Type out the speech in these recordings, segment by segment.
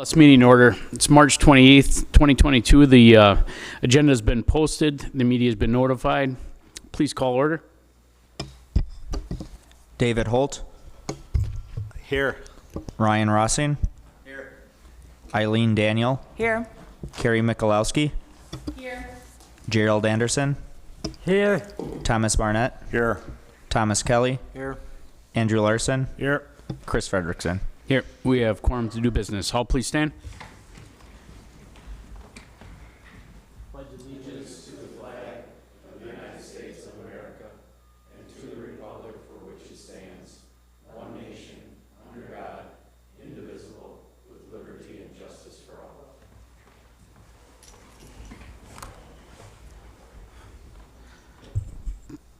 Let's meeting order. It's March 28th, 2022. The agenda has been posted. The media has been notified. Please call order. David Holt. Here. Ryan Rossing. Here. Eileen Daniel. Here. Carrie Mikulowski. Here. Gerald Anderson. Here. Thomas Barnett. Here. Thomas Kelly. Here. Andrew Larson. Here. Chris Frederickson. Here, we have quorum to do business. All please stand. Pledge allegiance to the flag of the United States of America and to the republic for which it stands, one nation, under God, indivisible, with liberty and justice for all.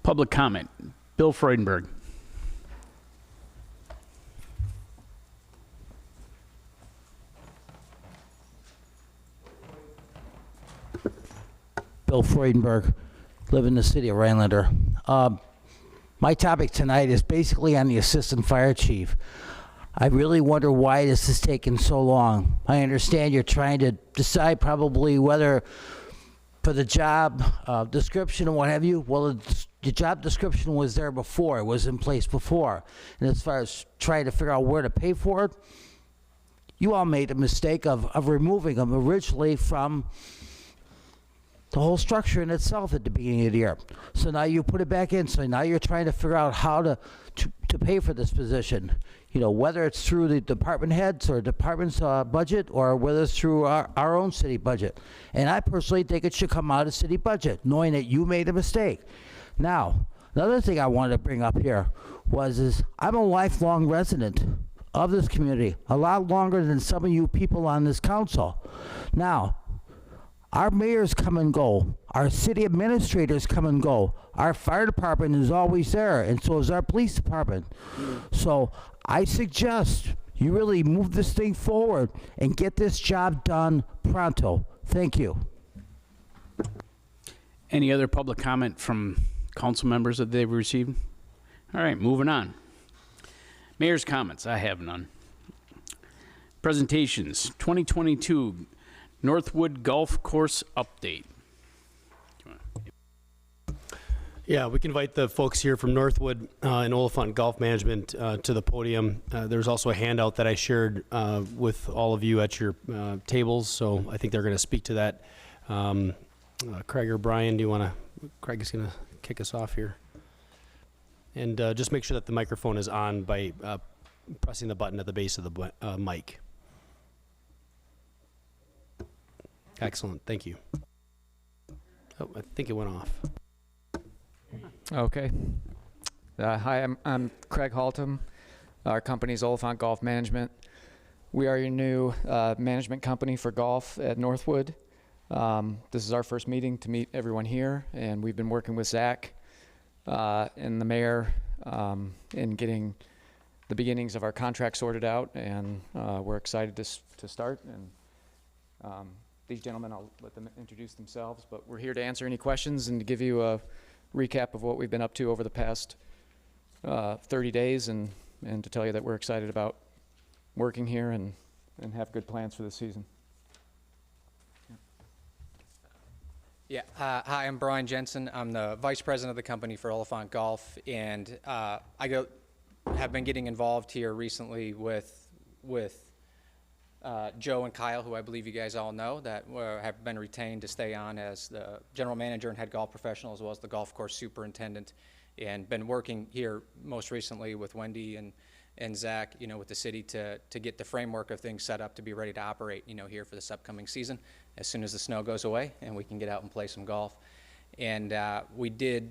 Public comment. Bill Freudenberg. Bill Freudenberg, live in the city of Rhinelander. My topic tonight is basically on the assistant fire chief. I really wonder why this is taking so long. I understand you're trying to decide probably whether for the job description and what have you. Well, the job description was there before. It was in place before. And as far as trying to figure out where to pay for it, you all made a mistake of removing them originally from the whole structure in itself at the beginning of the year. So now you put it back in. So now you're trying to figure out how to pay for this position. You know, whether it's through the department heads or department's budget, or whether it's through our own city budget. And I personally think it should come out of city budget, knowing that you made a mistake. Now, another thing I wanted to bring up here is I'm a lifelong resident of this community, a lot longer than some of you people on this council. Now, our mayors come and go. Our city administrators come and go. Our fire department is always there, and so is our police department. So I suggest you really move this thing forward and get this job done pronto. Thank you. Any other public comment from council members that they've received? All right, moving on. Mayor's comments. I have none. Presentations. 2022 Northwood Golf Course update. Yeah, we can invite the folks here from Northwood and Oliphant Golf Management to the podium. There's also a handout that I shared with all of you at your tables, so I think they're going to speak to that. Craig or Brian, Craig is going to kick us off here. And just make sure that the microphone is on by pressing the button at the base of the mic. Excellent, thank you. Oh, I think it went off. Okay. Hi, I'm Craig Haltom. Our company's Oliphant Golf Management. We are your new management company for golf at Northwood. This is our first meeting to meet everyone here, and we've been working with Zach and the mayor in getting the beginnings of our contract sorted out, and we're excited to start. And these gentlemen, I'll let them introduce themselves, but we're here to answer any questions and to give you a recap of what we've been up to over the past 30 days and to tell you that we're excited about working here and have good plans for the season. Yeah, hi, I'm Brian Jensen. I'm the vice president of the company for Oliphant Golf, and have been getting involved here recently with Joe and Kyle, who I believe you guys all know, that have been retained to stay on as the general manager and head golf professional, as well as the golf course superintendent, and been working here most recently with Wendy and Zach, with the city to get the framework of things set up to be ready to operate, here for this upcoming season as soon as the snow goes away and we can get out and play some golf. And we did,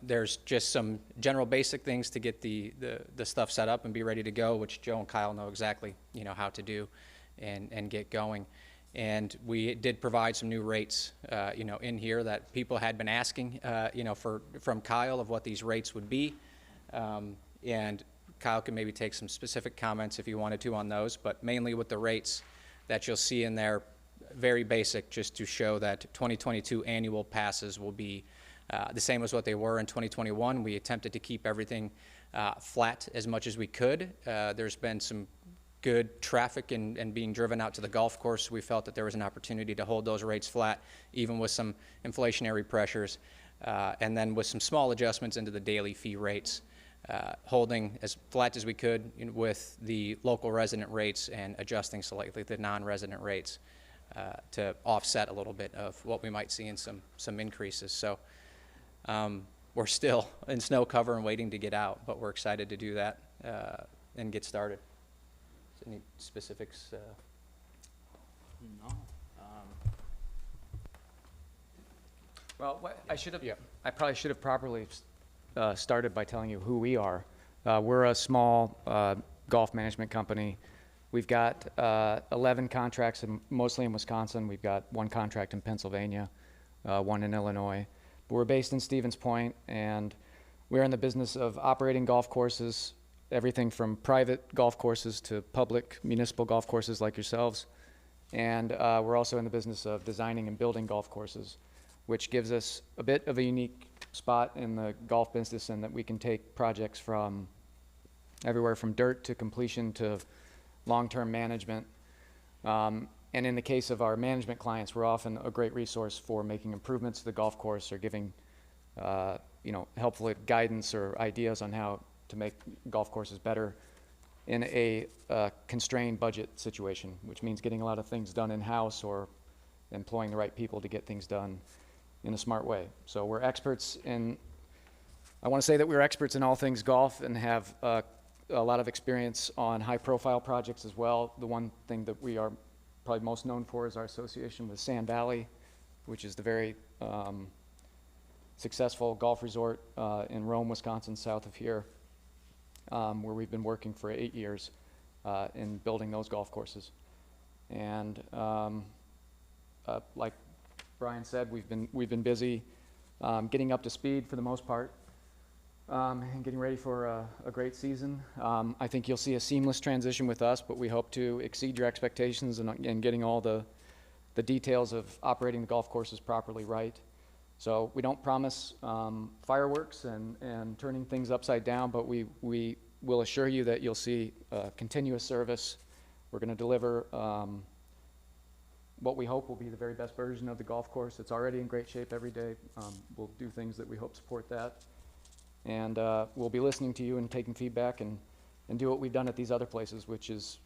there's just some general basic things to get the stuff set up and be ready to go, which Joe and Kyle know exactly, how to do and get going. And we did provide some new rates, in here that people had been asking, from Kyle of what these rates would be. And Kyle can maybe take some specific comments if you wanted to on those, but mainly with the rates that you'll see in there, very basic, just to show that 2022 annual passes will be the same as what they were in 2021. We attempted to keep everything flat as much as we could. There's been some good traffic and being driven out to the golf course, we felt that there was an opportunity to hold those rates flat, even with some inflationary pressures, and then with some small adjustments into the daily fee rates, holding as flat as we could with the local resident rates and adjusting slightly the non-resident rates to offset a little bit of what we might see in some increases. So we're still in snow cover and waiting to get out, but we're excited to do that and get started. Any specifics? No. Well, I should have. Yeah. I probably should have properly started by telling you who we are. We're a small golf management company. We've got 11 contracts, mostly in Wisconsin. We've got 1 contract in Pennsylvania, 1 in Illinois. But we're based in Stevens Point, and we're in the business of operating golf courses, everything from private golf courses to public municipal golf courses like yourselves. And we're also in the business of designing and building golf courses, which gives us a bit of a unique spot in the golf business in that we can take projects from everywhere from dirt to completion to long-term management. And in the case of our management clients, we're often a great resource for making improvements to the golf course or giving helpful guidance or ideas on how to make golf courses better in a constrained budget situation, which means getting a lot of things done in-house or employing the right people to get things done in a smart way. So we're experts in, I want to say that we're experts in all things golf and have a lot of experience on high-profile projects as well. The one thing that we are probably most known for is our association with Sand Valley, which is the very successful golf resort in Rome, Wisconsin, south of here, where we've been working for 8 years in building those golf courses. And like Brian said, we've been busy getting up to speed for the most part and getting ready for a great season. I think you'll see a seamless transition with us, but we hope to exceed your expectations and getting all the details of operating the golf courses properly right. So we don't promise fireworks and turning things upside down, but we will assure you that you'll see continuous service. We're going to deliver what we hope will be the very best version of the golf course. It's already in great shape every day. We'll do things that we hope support that. And we'll be listening to you and taking feedback and do what we've done at these other places, which is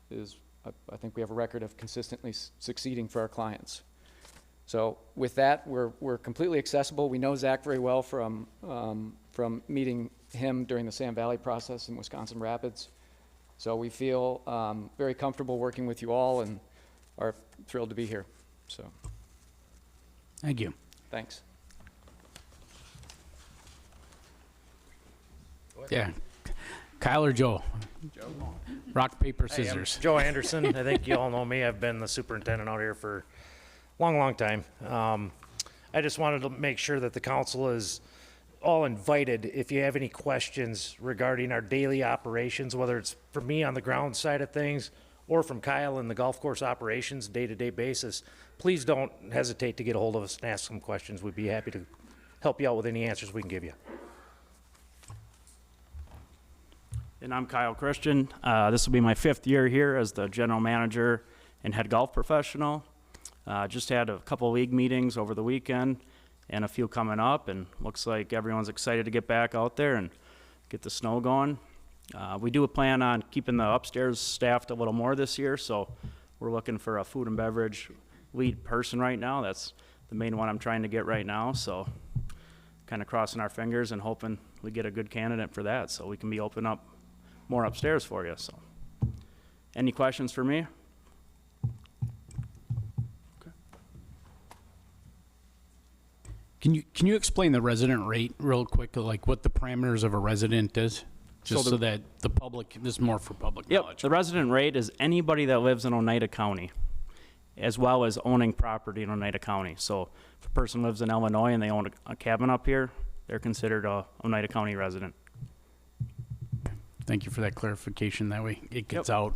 I think we have a record of consistently succeeding for our clients. So with that, we're completely accessible. We know Zach very well from meeting him during the Sand Valley process in Wisconsin Rapids. So we feel very comfortable working with you all and are thrilled to be here. So Thank you. thanks. Yeah. Kyle or Joe? Joe. Rock, paper, Hey, I'm scissors. Joe Anderson. I think you all know me. I've been the superintendent out here for a long, long time. I just wanted to make sure that the council is all invited. If you have any questions regarding our daily operations, whether it's from me on the ground side of things or from Kyle in the golf course operations day-to-day basis, please don't hesitate to get a hold of us and ask some questions. We'd be happy to help you out with any answers we can give you. And I'm Kyle Christian. This will be my 5th year here as the general manager and head golf professional. Just had a couple of league meetings over the weekend and a few coming up, and looks like everyone's excited to get back out there and get the snow going. We do plan on keeping the upstairs staffed a little more this year, so we're looking for a food and beverage lead person right now. That's the main one I'm trying to get right now, so kind of crossing our fingers and hoping we get a good candidate for that so we can be open up more upstairs for you. So any questions for me? Can you explain the resident rate real quick, like what the parameters of a resident is? Just so that the public, this is more for public knowledge. The resident rate is anybody that lives in Oneida County, as well as owning property in Oneida County. So if a person lives in Illinois and they own a cabin up here, they're considered a Oneida County resident. Thank you for that clarification. That way it gets out.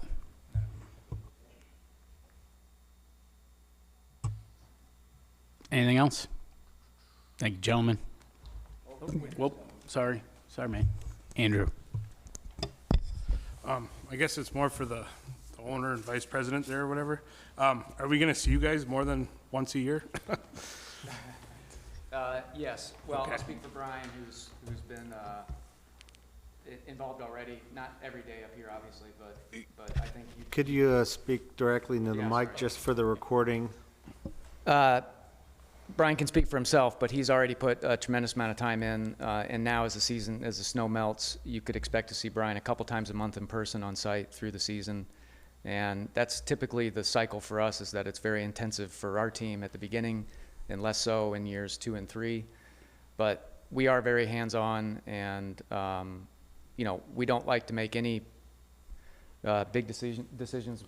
Anything else? Thank you, gentlemen. Whoop, sorry, man. Andrew. I guess it's more for the owner and vice president there or whatever. Are we gonna see you guys more than once a year? Yes. Well, Okay. I'll speak for Brian, who's been involved already. Not every day up here, obviously, but I think you. Could you speak directly into the Yeah, mic sorry. just for the recording? Brian can speak for himself, but he's already put a tremendous amount of time in, and now as the snow melts, you could expect to see Brian a couple times a month in person on site through the season. And that's typically the cycle for us, is that it's very intensive for our team at the beginning and less so in years 2 and 3. But we are very hands-on, and we don't like to make any big decisions,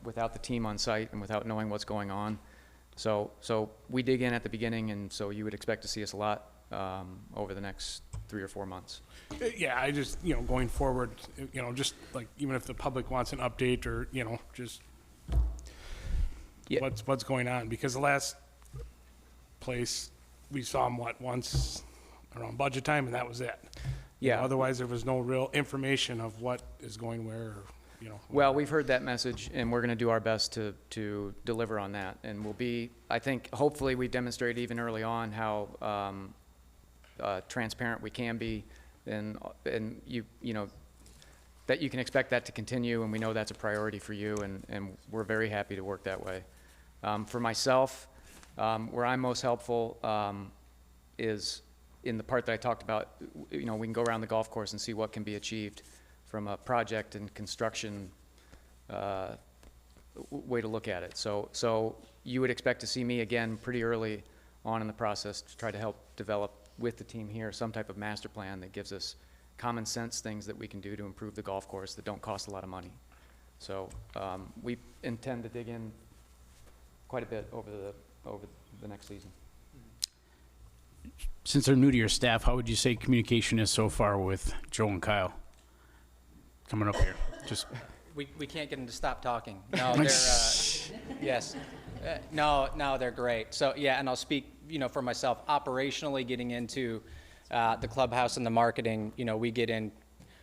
without the team on site and without knowing what's going on. So we dig in at the beginning, and so you would expect to see us a lot over the next 3 or 4 months. Yeah, I just, going forward, just like, even if the public wants an update or, just Yeah. what's going on, because the last place, we saw him, once around budget time, and that was it. Yeah. Otherwise, there was no real information of what is going where, or, Well, we've heard that message, and we're going to do our best to deliver on that. And we'll be, I think, hopefully we demonstrate even early on how transparent we can be, and that you can expect that to continue, and we know that's a priority for you, and we're very happy to work that way. For myself, where I'm most helpful is in the part that I talked about. We can go around the golf course and see what can be achieved from a project and construction way to look at it. So you would expect to see me again pretty early on in the process to try to help develop with the team here some type of master plan that gives us common sense things that we can do to improve the golf course that don't cost a lot of money. So we intend to dig in quite a bit over the next season. Since they're new to your staff, how would you say communication is so far with Joe and Kyle coming up here? Just We can't get them to stop talking. No, they're, yes. No, they're great. So, yeah, and I'll speak, for myself, operationally getting into the clubhouse and the marketing, we get in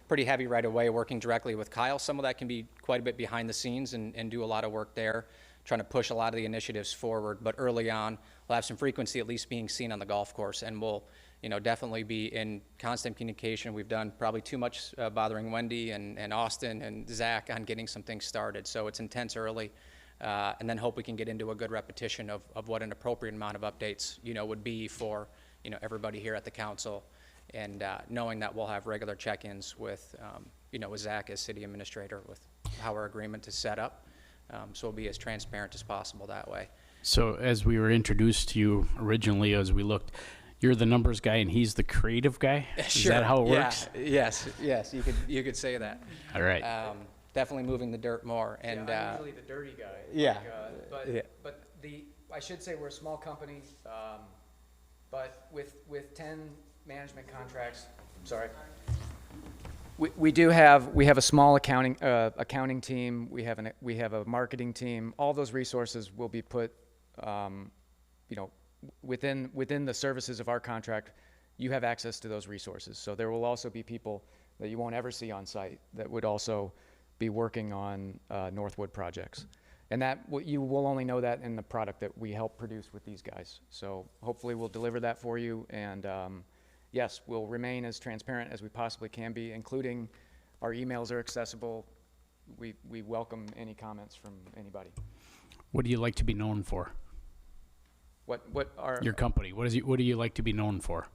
pretty heavy right away working directly with Kyle. Some of that can be quite a bit behind the scenes and do a lot of work there, trying to push a lot of the initiatives forward. But early on, we'll have some frequency at least being seen on the golf course, and we'll definitely be in constant communication. We've done probably too much bothering Wendy and Austin and Zach on getting some things started. So it's intense early, and then hope we can get into a good repetition of what an appropriate amount of updates, would be for, everybody here at the council, and knowing that we'll have regular check-ins with, with Zach as city administrator, with how our agreement is set up. So we'll be as transparent as possible that way. so as we were introduced to you originally, as we looked, you're the numbers guy and he's the creative guy? Is that how it works? Yeah. Yes, you could say that. All right. Definitely moving the dirt more, and I'm usually the dirty guy. yeah. But I should say we're a small company, but with 10 management contracts, we have a small accounting team. We have a marketing team. All those resources will be put, within the services of our contract. You have access to those resources. So there will also be people that you won't ever see on site that would also be working on Northwood projects. And you will only know that in the product that we help produce with these guys. So hopefully we'll deliver that for you. And yes, we'll remain as transparent as we possibly can be, including our emails are accessible. We welcome any comments from anybody. What do you like to be known for? What are Your company, what do you like to be known for?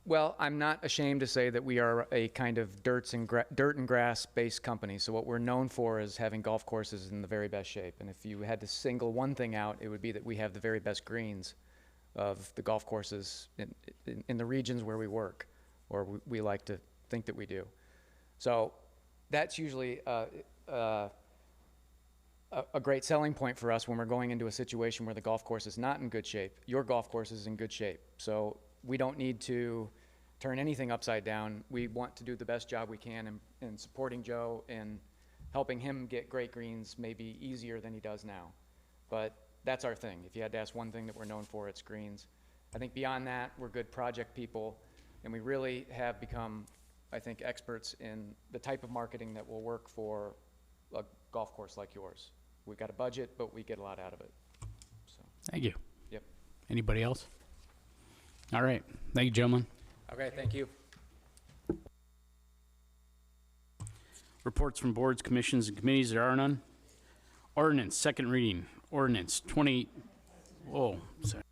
Well, I'm not ashamed to say that we are a kind of dirt and grass-based company. So what we're known for is having golf courses in the very best shape. And if you had to single one thing out, it would be that we have the very best greens of the golf courses in the regions where we work, or we like to think that we do. So that's usually a great selling point for us when we're going into a situation where the golf course is not in good shape. Your golf course is in good shape. So we don't need to turn anything upside down. We want to do the best job we can in supporting Joe and helping him get great greens maybe easier than he does now. But that's our thing. If you had to ask one thing that we're known for, it's greens. I think beyond that, we're good project people, and we really have become, I think, experts in the type of marketing that will work for a golf course like yours. We've got a budget, but we get a lot out of it. So, Thank you. yep. Anybody else? All right. Thank you, gentlemen. Okay, thank you. Reports from boards, commissions, and committees. There are none. Ordinance, second reading. Ordinance 20. Oh, sorry.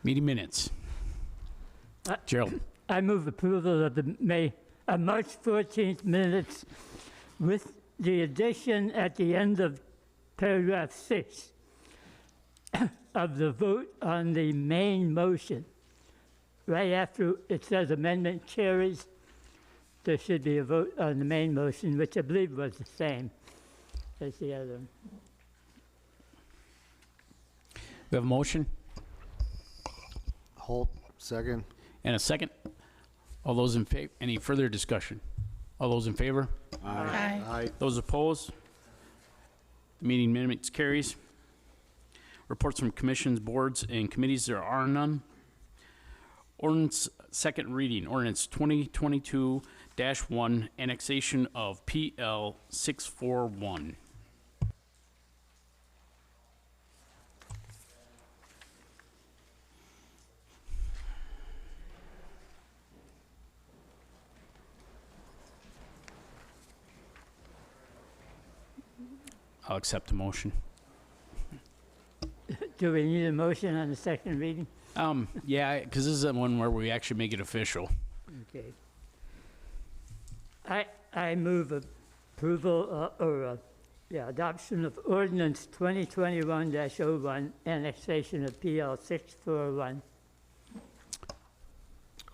Meeting minutes. Gerald. I move approval of the March 14th minutes with the addition at the end of paragraph 6 of the vote on the main motion. Right after it says amendment carries, there should be a vote on the main motion, which I believe was the same as the other one. We have a motion Holt, second. and a second. All those in favor? Any further discussion? All those in favor? Aye. Aye. Those opposed? The meeting minutes carries. Reports from commissions, boards, and committees. There are none. Ordinance, second reading. Ordinance 2022-1, annexation of PL 641. I'll accept the motion. Do we need a motion on the second reading? Yeah, because this is the one where we actually make it official. Okay. I move approval adoption of ordinance 2021-01, annexation of PL 641.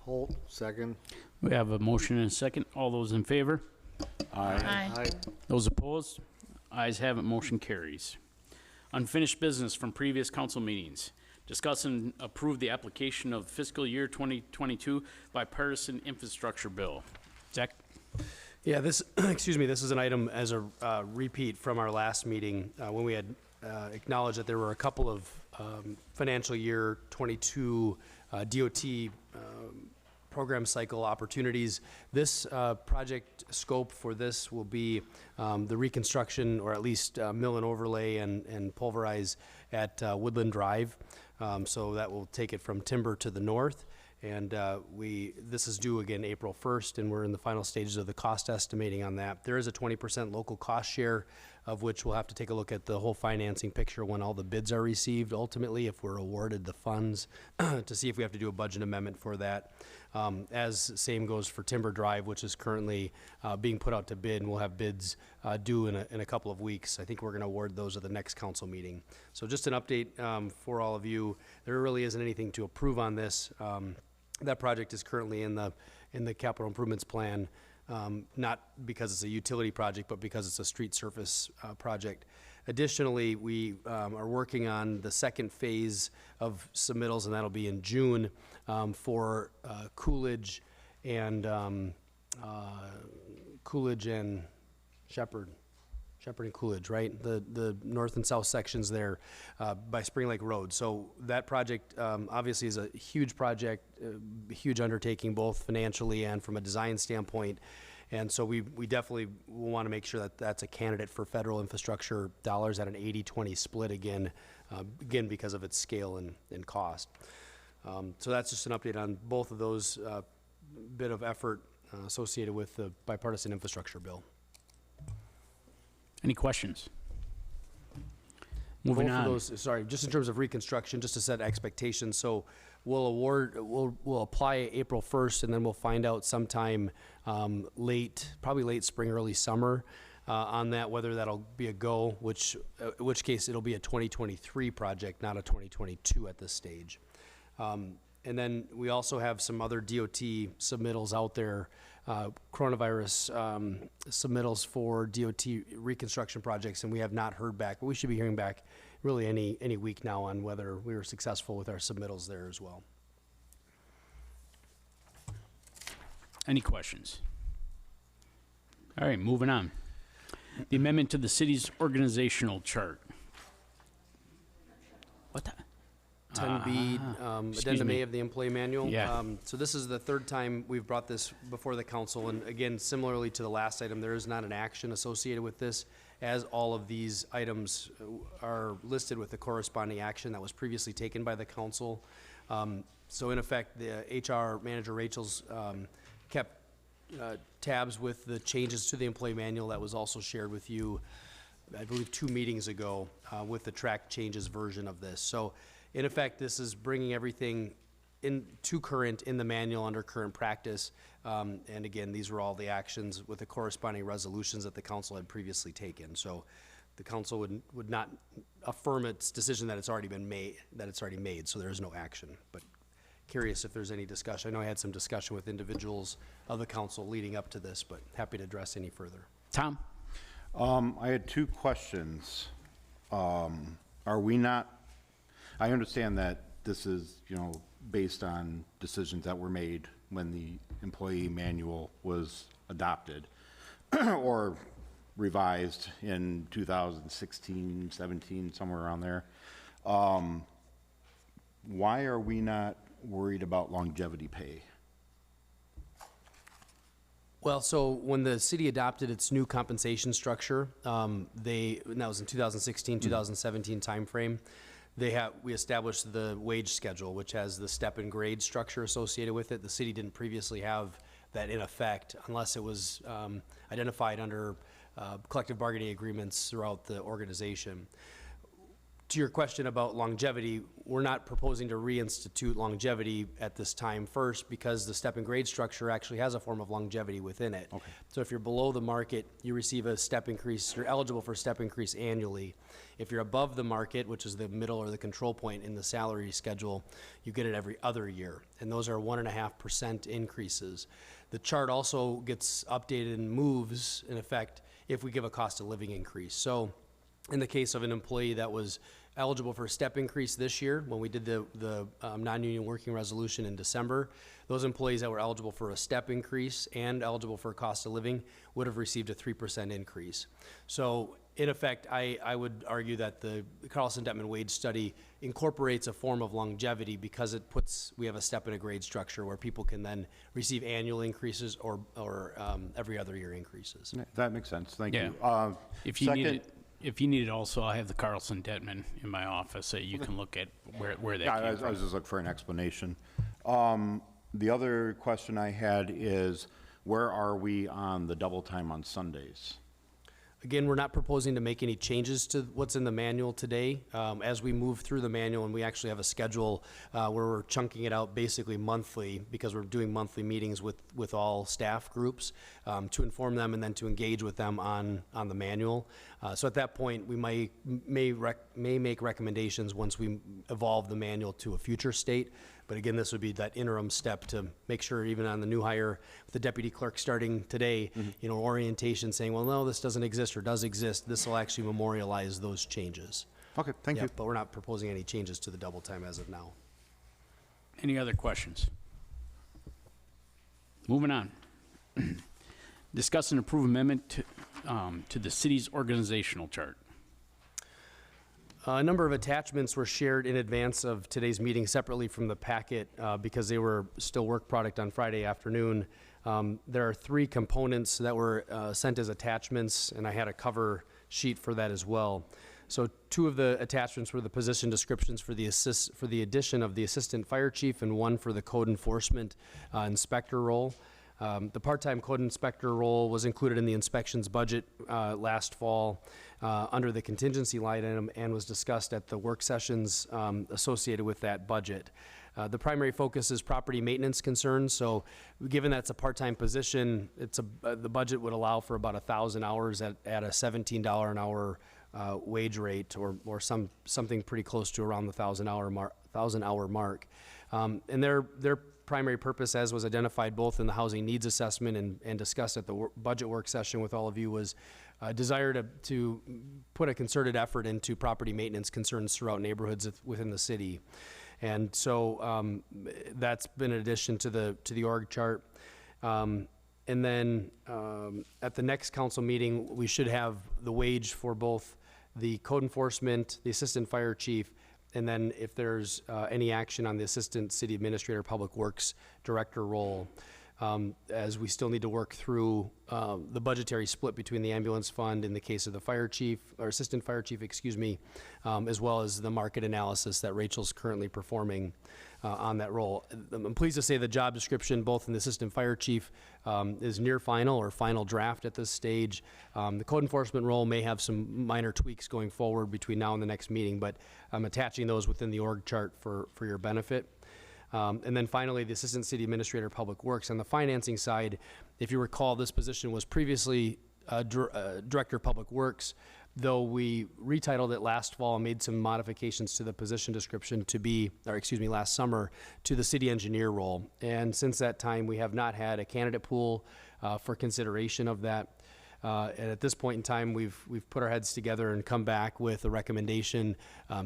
Holt, second. We have a motion and a second. All those in favor? Aye. Those opposed? Ayes have it, motion carries. Unfinished business from previous council meetings. Discuss and approve the application of fiscal year 2022 bipartisan infrastructure bill. Zach? Yeah, this, excuse me, this is an item as a repeat from our last meeting when we had acknowledged that there were a couple of financial year 22 DOT program cycle opportunities. This project scope for this will be the reconstruction, or at least mill and overlay and pulverize at Woodland Drive. So that will take it from Timber to the north. And this is due again April 1st, and we're in the final stages of the cost estimating on that. There is a 20% local cost share, of which we'll have to take a look at the whole financing picture when all the bids are received, ultimately, if we're awarded the funds, to see if we have to do a budget amendment for that. As same goes for Timber Drive, which is currently being put out to bid, and we'll have bids due in a couple of weeks. I think we're going to award those at the next council meeting. So just an update for all of you. There really isn't anything to approve on this. That project is currently in the capital improvements plan, not because it's a utility project, but because it's a street surface project. Additionally, we are working on the second phase of submittals, and that'll be in June for Coolidge and Shepherd and Coolidge, right? The north and south sections there by Spring Lake Road. So that project obviously is a huge project, huge undertaking, both financially and from a design standpoint. And so we definitely want to make sure that that's a candidate for federal infrastructure dollars at an 80-20 split again because of its scale and cost. So that's just an update on both of those bit of effort associated with the bipartisan infrastructure bill. Any questions? Moving Both on. of those, sorry, just in terms of reconstruction, just to set expectations. So we'll apply April 1st, and then we'll find out sometime probably late spring, early summer on that, whether that'll be a go, in which case it'll be a 2023 project, not a 2022 at this stage. And then we also have some other DOT submittals out there, coronavirus submittals for DOT reconstruction projects, and we have not heard back, but we should be hearing back really any week now on whether we were successful with our submittals there as well. Any questions? All right, moving on. The amendment to the city's organizational chart. What the? 10B, excuse Addendum me. A of the employee manual. Yeah. So this is the third time we've brought this before the council, and again, similarly to the last item, there is not an action associated with this, as all of these items are listed with the corresponding action that was previously taken by the council. So in effect, the HR manager Rachel's kept tabs with the changes to the employee manual that was also shared with you, I believe 2 meetings ago, with the track changes version of this. So in effect, this is bringing everything to current in the manual under current practice. And again, these were all the actions with the corresponding resolutions that the council had previously taken. So the council would not affirm its decision that it's already been made, so there is no action. But curious if there's any discussion. I know I had some discussion with individuals of the council leading up to this, but happy to address any further. Tom? I had 2 questions. Are we not, I understand that this is, based on decisions that were made when the employee manual was adopted or revised in 2016, 17, somewhere around there. Why are we not worried about longevity pay? Well, so when the city adopted its new compensation structure, and that was in 2016, 2017 timeframe, we established the wage schedule, which has the step and grade structure associated with it. The city didn't previously have that in effect unless it was identified under collective bargaining agreements throughout the organization. To your question about longevity, we're not proposing to reinstitute longevity at this time first because the step and grade structure actually has a form of longevity within it. Okay. So if you're below the market, you receive a step increase, you're eligible for a step increase annually. If you're above the market, which is the middle or the control point in the salary schedule, you get it every other year. And those are 1.5% increases. The chart also gets updated and moves, in effect, if we give a cost of living increase. So in the case of an employee that was eligible for a step increase this year, when we did the non-union working resolution in December, those employees that were eligible for a step increase and eligible for a cost of living would have received a 3% increase. So in effect, I would argue that the Carlson-Detman wage study incorporates a form of longevity because we have a step and a grade structure where people can then receive annual increases or every other year increases. That makes sense. Thank you. If you need it also, I have the Carlson-Detman in my office that you can look at where that came from. I was just looking for an explanation. The other question I had is, where are we on the double time on Sundays? Again, we're not proposing to make any changes to what's in the manual today. As we move through the manual, and we actually have a schedule where we're chunking it out basically monthly because we're doing monthly meetings with all staff groups to inform them and then to engage with them on the manual. So at that point, we may make recommendations once we evolve the manual to a future state. But again, this would be that interim step to make sure even on the new hire, with the deputy clerk starting today, orientation saying, well, no, this doesn't exist or does exist. This will actually memorialize those changes. Okay, thank you. But we're not proposing any changes to the double time as of now. Any other questions? Moving on. Discuss and approve amendment to the city's organizational chart. A number of attachments were shared in advance of today's meeting separately from the packet because they were still work product on Friday afternoon. There are 3 components that were sent as attachments, and I had a cover sheet for that as well. So 2 of the attachments were the position descriptions for the addition of the assistant fire chief and 1 for the code enforcement inspector role. The part-time code inspector role was included in the inspections budget last fall under the contingency line item and was discussed at the work sessions associated with that budget. The primary focus is property maintenance concerns. So given that's a part-time position, the budget would allow for about 1,000 hours at a $17 an hour wage rate or something pretty close to around the 1,000 hour mark. And their primary purpose, as was identified both in the housing needs assessment and discussed at the budget work session with all of you, was a desire to put a concerted effort into property maintenance concerns throughout neighborhoods within the city. And so that's been an addition to the org chart. And then at the next council meeting, we should have the wage for both the code enforcement, the assistant fire chief, And then if there's any action on the Assistant City Administrator Public Works Director role, as we still need to work through the budgetary split between the ambulance fund in the case of the fire chief, or assistant fire chief, excuse me, as well as the market analysis that Rachel's currently performing on that role. I'm pleased to say the job description, both in the assistant fire chief, is near final or final draft at this stage. The code enforcement role may have some minor tweaks going forward between now and the next meeting, but I'm attaching those within the org chart for your benefit. And then finally, the Assistant City Administrator Public Works. On the financing side, if you recall, this position was previously Director of Public Works, though we retitled it last fall and made some modifications to the position description to be, or excuse me, last summer, to the City Engineer role. And since that time, we have not had a candidate pool for consideration of that. And at this point in time, we've put our heads together and come back with a recommendation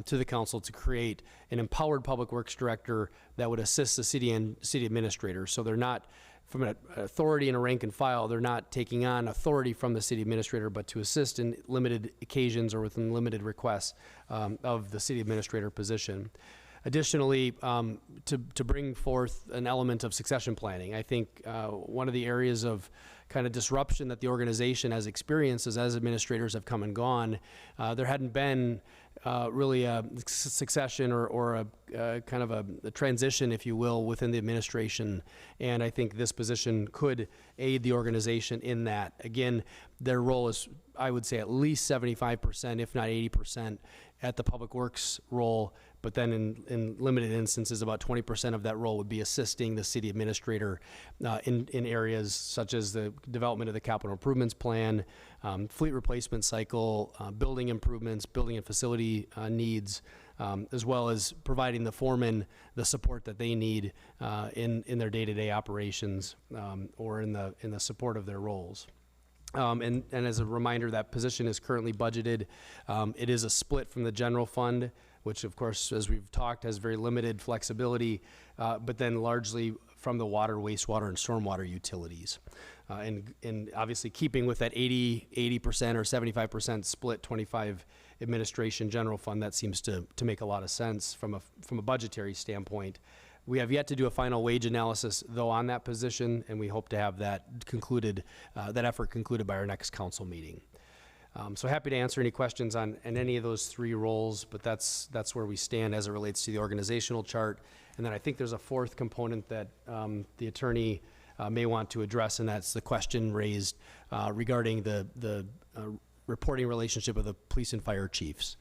to the council to create an empowered public works director that would assist the city administrator. So they're not, from an authority and a rank and file, they're not taking on authority from the city administrator, but to assist in limited occasions or within limited requests of the city administrator position. Additionally, to bring forth an element of succession planning. I think one of the areas of kind of disruption that the organization has experienced as administrators have come and gone, there hadn't been really a succession or a kind of a transition, if you will, within the administration. And I think this position could aid the organization in that. Again, their role is, I would say, at least 75%, if not 80%, at the public works role. But then in limited instances, about 20% of that role would be assisting the city administrator in areas such as the development of the capital improvements plan, fleet replacement cycle, building improvements, building and facility needs, as well as providing the foremen the support that they need in their day-to-day operations or in the support of their roles. And as a reminder, that position is currently budgeted. It is a split from the general fund, which of course, as we've talked, has very limited flexibility, but then largely from the water, wastewater, and stormwater utilities. And obviously keeping with that 80% or 75% split, 25 administration general fund, that seems to make a lot of sense from a budgetary standpoint. We have yet to do a final wage analysis, though, on that position, and we hope to have that concluded, that effort concluded by our next council meeting. So happy to answer any questions on any of those three roles, but that's where we stand as it relates to the organizational chart. And then I think there's a fourth component that the attorney may want to address, and that's the question raised regarding the reporting relationship of the police and fire chiefs.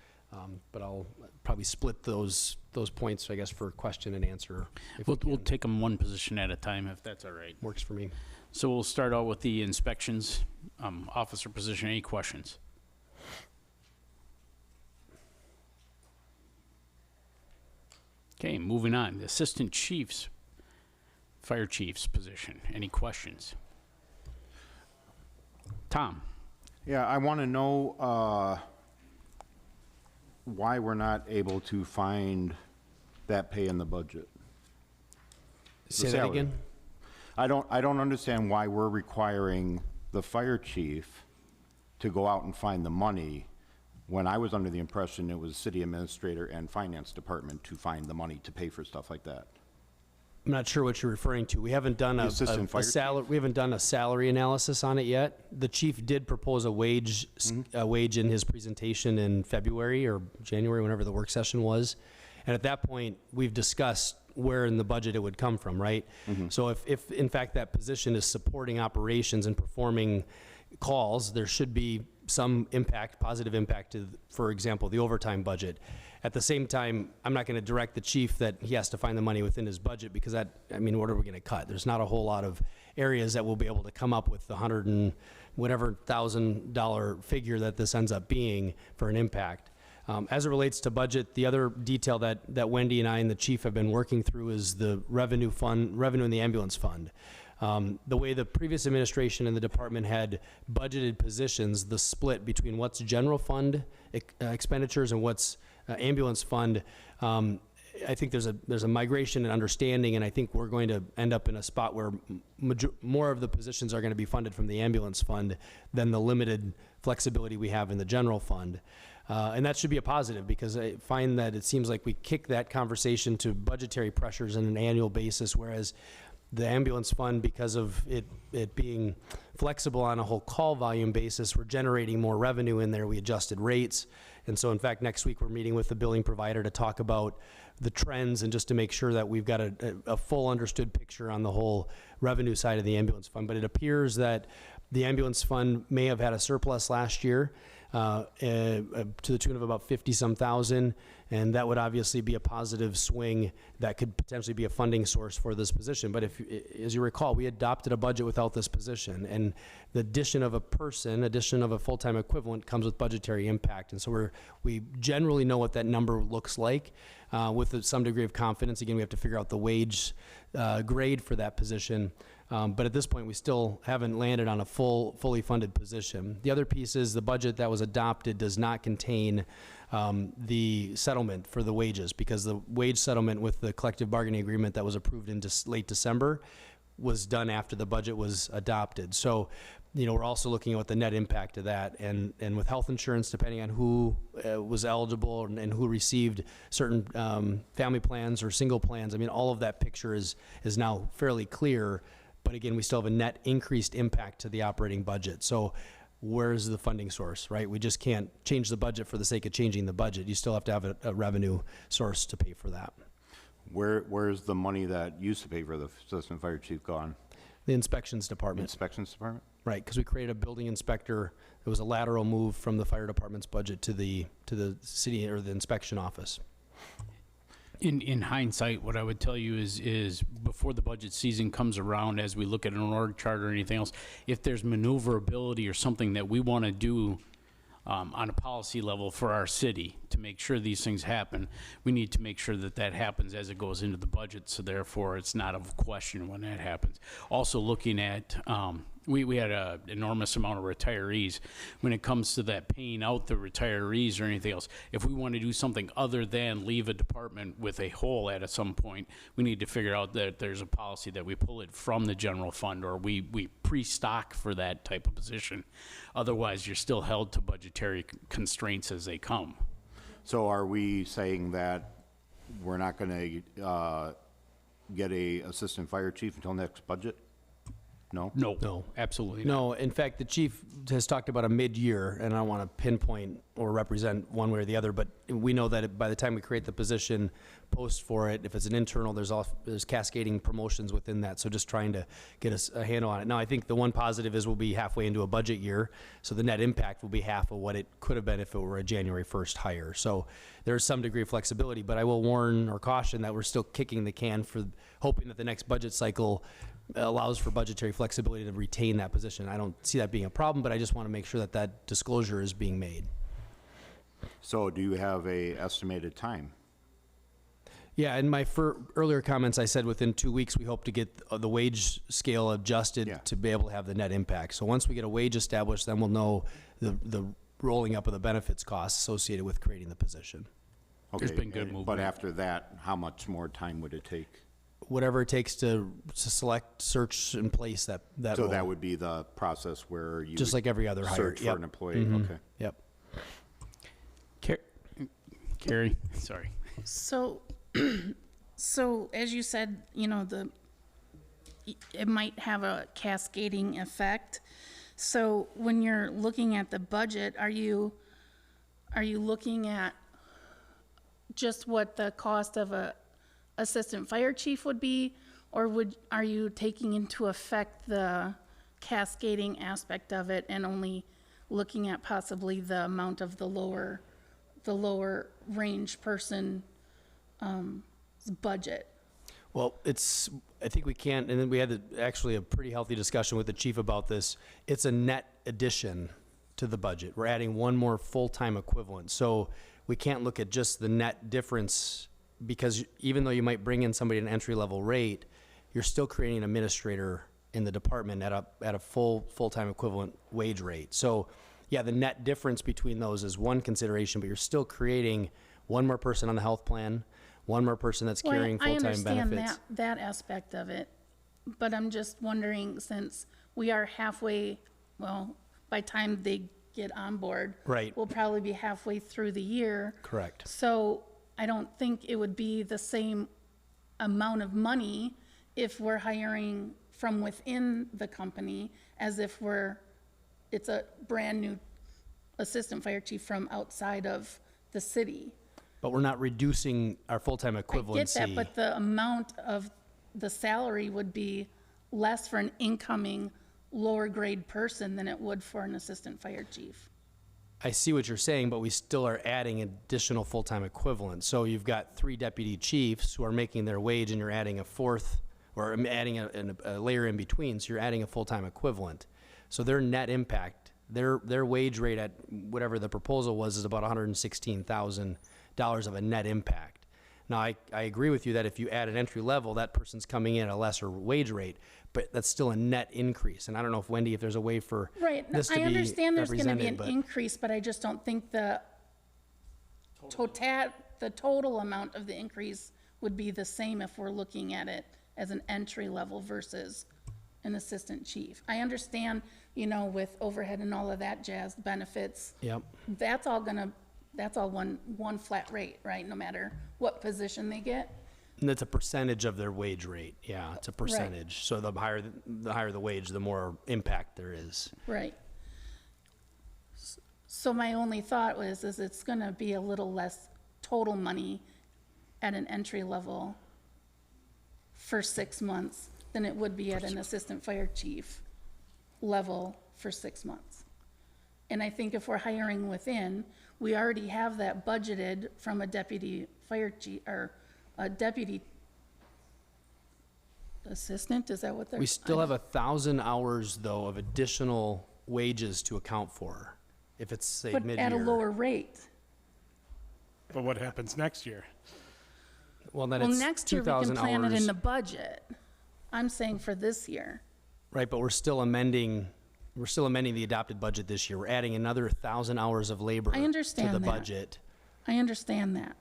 But I'll probably split those points, I guess, for question and answer. We'll take them one position at a time, if that's all right. Works for me. So we'll start out with the inspections officer position. Any questions? Okay, moving on. The assistant chief's, fire chief's position. Any questions? Tom? Yeah, I want to know why we're not able to find that pay in the budget. Say that again? I don't understand why we're requiring the fire chief to go out and find the money when I was under the impression it was city administrator and finance department to find the money to pay for stuff like that. I'm not sure what you're referring to. We haven't done a salary. We haven't done a salary analysis on it yet. The chief did propose a wage in his presentation in February or January, whenever the work session was, and at that point, we've discussed where in the budget it would come from, right? So if in fact that position is supporting operations and performing calls, there should be some impact, positive impact to, for example, the overtime budget. At the same time, I'm not going to direct the chief that he has to find the money within his budget, because that, I mean, what are we going to cut? There's not a whole lot of areas that we'll be able to come up with the $100,000 figure that this ends up being for an impact. As it relates to budget, the other detail that Wendy and I and the chief have been working through is the revenue in the ambulance fund. The way the previous administration and the department had budgeted positions, the split between what's general fund expenditures and what's ambulance fund, I think there's a migration and understanding, and I think we're going to end up in a spot where more of the positions are going to be funded from the ambulance fund than the limited flexibility we have in the general fund. And that should be a positive, because I find that it seems like we kick that conversation to budgetary pressures on an annual basis, whereas the ambulance fund, because of it being flexible on a whole call volume basis, we're generating more revenue in there. We adjusted rates. And so in fact, next week we're meeting with the billing provider to talk about the trends and just to make sure that we've got a full understood picture on the whole revenue side of the ambulance fund. But it appears that the ambulance fund may have had a surplus last year to the tune of about 50-some thousand, and that would obviously be a positive swing that could potentially be a funding source for this position. But if, as you recall, we adopted a budget without this position, and the addition of a full-time equivalent comes with budgetary impact, and so we generally know what that number looks like with some degree of confidence. Again, we have to figure out the wage grade for that position. But at this point, we still haven't landed on a fully funded position. The other piece is the budget that was adopted does not contain the settlement for the wages, because the wage settlement with the collective bargaining agreement that was approved in late December was done after the budget was adopted. So, we're also looking at what the net impact of that, and with health insurance, depending on who was eligible and who received certain family plans or single plans. I mean, all of that picture is now fairly clear. But again, we still have a net increased impact to the operating budget. So where's the funding source, right? We just can't change the budget for the sake of changing the budget. You still have to have a revenue source to pay for that. Where's the money that used to pay for the assistant fire chief gone? The inspections department. Inspections department? Right, because we created a building inspector. It was a lateral move from the fire department's budget to the city or the inspection office. In hindsight, what I would tell you is before the budget season comes around, as we look at an org chart or anything else, if there's maneuverability or something that we want to do on a policy level for our city to make sure these things happen, we need to make sure that happens as it goes into the budget, so therefore it's not of question when that happens. Also looking at, we had an enormous amount of retirees. When it comes to that paying out the retirees or anything else, if we want to do something other than leave a department with a hole at some point, we need to figure out that there's a policy that we pull it from the general fund, or we pre-stock for that type of position. Otherwise, you're still held to budgetary constraints as they come. So are we saying that we're not going to get a assistant fire chief until next budget? No? No, absolutely not. No, in fact, the chief has talked about a mid-year, and I don't want to pinpoint or represent one way or the other, but we know that by the time we create the position, post for it, if it's an internal, there's cascading promotions within that, so just trying to get us a handle on it. Now, I think the one positive is we'll be halfway into a budget year, so the net impact will be half of what it could have been if it were a January 1st hire. So there's some degree of flexibility, but I will warn or caution that we're still kicking the can for hoping that the next budget cycle allows for budgetary flexibility to retain that position. I don't see that being a problem, but I just want to make sure that that disclosure is being made. So do you have a estimated time? Yeah, in my earlier comments, I said within 2 weeks, we hope to get the wage scale adjusted to be able to have the net impact. So once we get a wage established, then we'll know the rolling up of the benefits costs associated with creating the position. Okay, There's been good movement. But after that, how much more time would it take? Whatever it takes to select, search, and place that So role. that would be the process where you Just would like every other hire. search Yep. for an employee. Mhm. Okay. Yep. Carrie, sorry. So, so as you said, it might have a cascading effect. So when you're looking at the budget, are you looking at just what the cost of a assistant fire chief would be, or are you taking into effect the cascading aspect of it and only looking at possibly the amount of the lower range person budget? Well, I think we can't, and then we had actually a pretty healthy discussion with the chief about this. It's a net addition to the budget. We're adding one more full-time equivalent. So we can't look at just the net difference, because even though you might bring in somebody at an entry-level rate, you're still creating an administrator in the department at a full-time equivalent wage rate. So yeah, the net difference between those is one consideration, but you're still creating one more person on the health plan, one more person that's carrying full-time benefits. I understand that aspect of it, but I'm just wondering, since we are halfway, well, by the time they get on board. Right. We'll probably be halfway through the year. Correct. So I don't think it would be the same amount of money if we're hiring from within the company as if it's a brand-new assistant fire chief from outside of the city. But we're not reducing our full-time I get equivalency. that, but the amount of the salary would be less for an incoming lower grade person than it would for an assistant fire chief. I see what you're saying, but we still are adding additional full-time equivalents. So you've got 3 deputy chiefs who are making their wage, and you're adding a fourth, or adding a layer in between, so you're adding a full-time equivalent. So their net impact, their wage rate at whatever the proposal was, is about $116,000 of a net impact. Now, I agree with you that if you add an entry level, that person's coming in at a lesser wage rate, but that's still a net increase. And I don't know if, Wendy, if there's a way for Right, this to I be understand there's gonna be represented, an but increase, but I just don't think the total amount of the increase would be the same if we're looking at it as an entry level versus an assistant chief. I understand, with overhead and all of that jazz, benefits, Yep. that's all one flat rate, right? No matter what position they get. And that's a percentage of their wage rate. Yeah, it's a percentage. So the higher the wage, the more impact there is. Right. So my only thought is it's gonna be a little less total money at an entry level for 6 months than it would be at an assistant fire chief level for 6 months. And I think if we're hiring within, we already have that budgeted from a deputy fire chief, or a deputy assistant, is that what they're? We still have 1,000 hours, though, of additional wages to account for, if it's, say, But mid-year. at a lower rate. But what happens next year? Well, then Well, it's next year we 2,000 can plan it in hours. the budget. I'm saying for this year. Right, but we're still amending the adopted budget this year. We're adding another 1,000 hours of labor I understand to the that. budget. I understand that.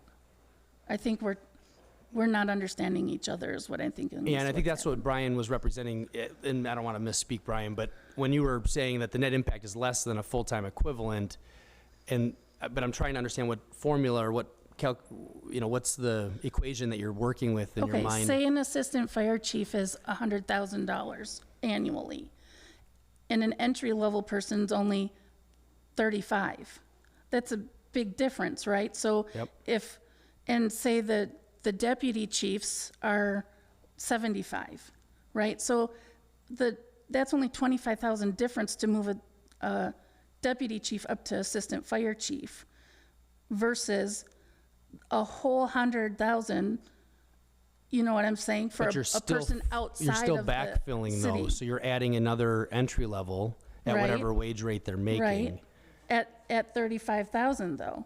I think we're not understanding each other is what I think. Yeah, and I think that's what Brian was representing, and I don't want to misspeak, Brian, but when you were saying that the net impact is less than a full-time equivalent, but I'm trying to understand what formula or what's the equation that you're working with in your mind? Okay, say an assistant fire chief is $100,000 annually, and an entry-level person's only 35. That's a big difference, right? So Yep. and say that the deputy chiefs are 75, right? So that's only 25,000 difference to move a deputy chief up to assistant fire chief versus a whole 100,000, you know what I'm saying, for But a person outside You're still of the backfilling city. though, so you're adding another entry level at Right. whatever wage rate they're making. Right. At 35,000 though.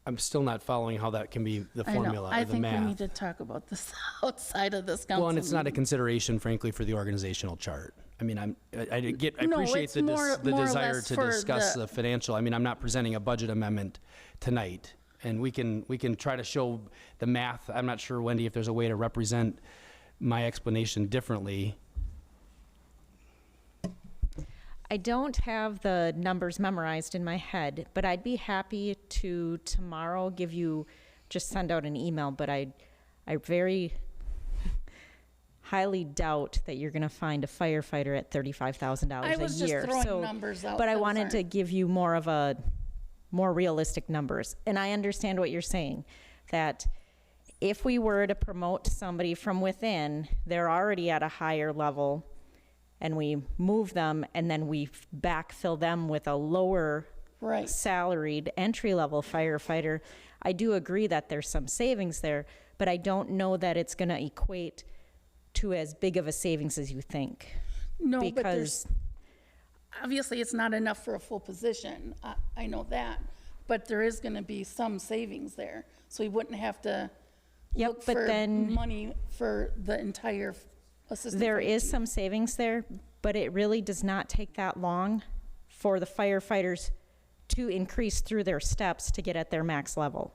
I'm still not following how that can be the I know. formula I or the think we need math. to talk about this outside of this council. Well, and it's not a meeting. consideration, frankly, for the organizational chart. I mean, I No, appreciate it's the more or desire less to for discuss the- the financial. I mean, I'm not presenting a budget amendment tonight, and we can try to show the math. I'm not sure, Wendy, if there's a way to represent my explanation differently. I don't have the numbers memorized in my head, but I'd be happy to tomorrow just send out an email, but I very highly doubt that you're going to find a firefighter at $35,000 I was a year. just throwing numbers out. But I those wanted to aren't- give you more realistic numbers. And I understand what you're saying, that if we were to promote somebody from within, they're already at a higher level, and we move them, and then we backfill them with a lower Right. salaried entry-level firefighter. I do agree that there's some savings there, but I don't know that it's going to equate to as big of a savings as you think. No, but Because obviously it's not enough for a full position. I know that, but there is going to be some savings there. So we wouldn't have to look but for then- money for the entire assistant. there fire is chief. some savings there, but it really does not take that long for the firefighters to increase through their steps to get at their max level.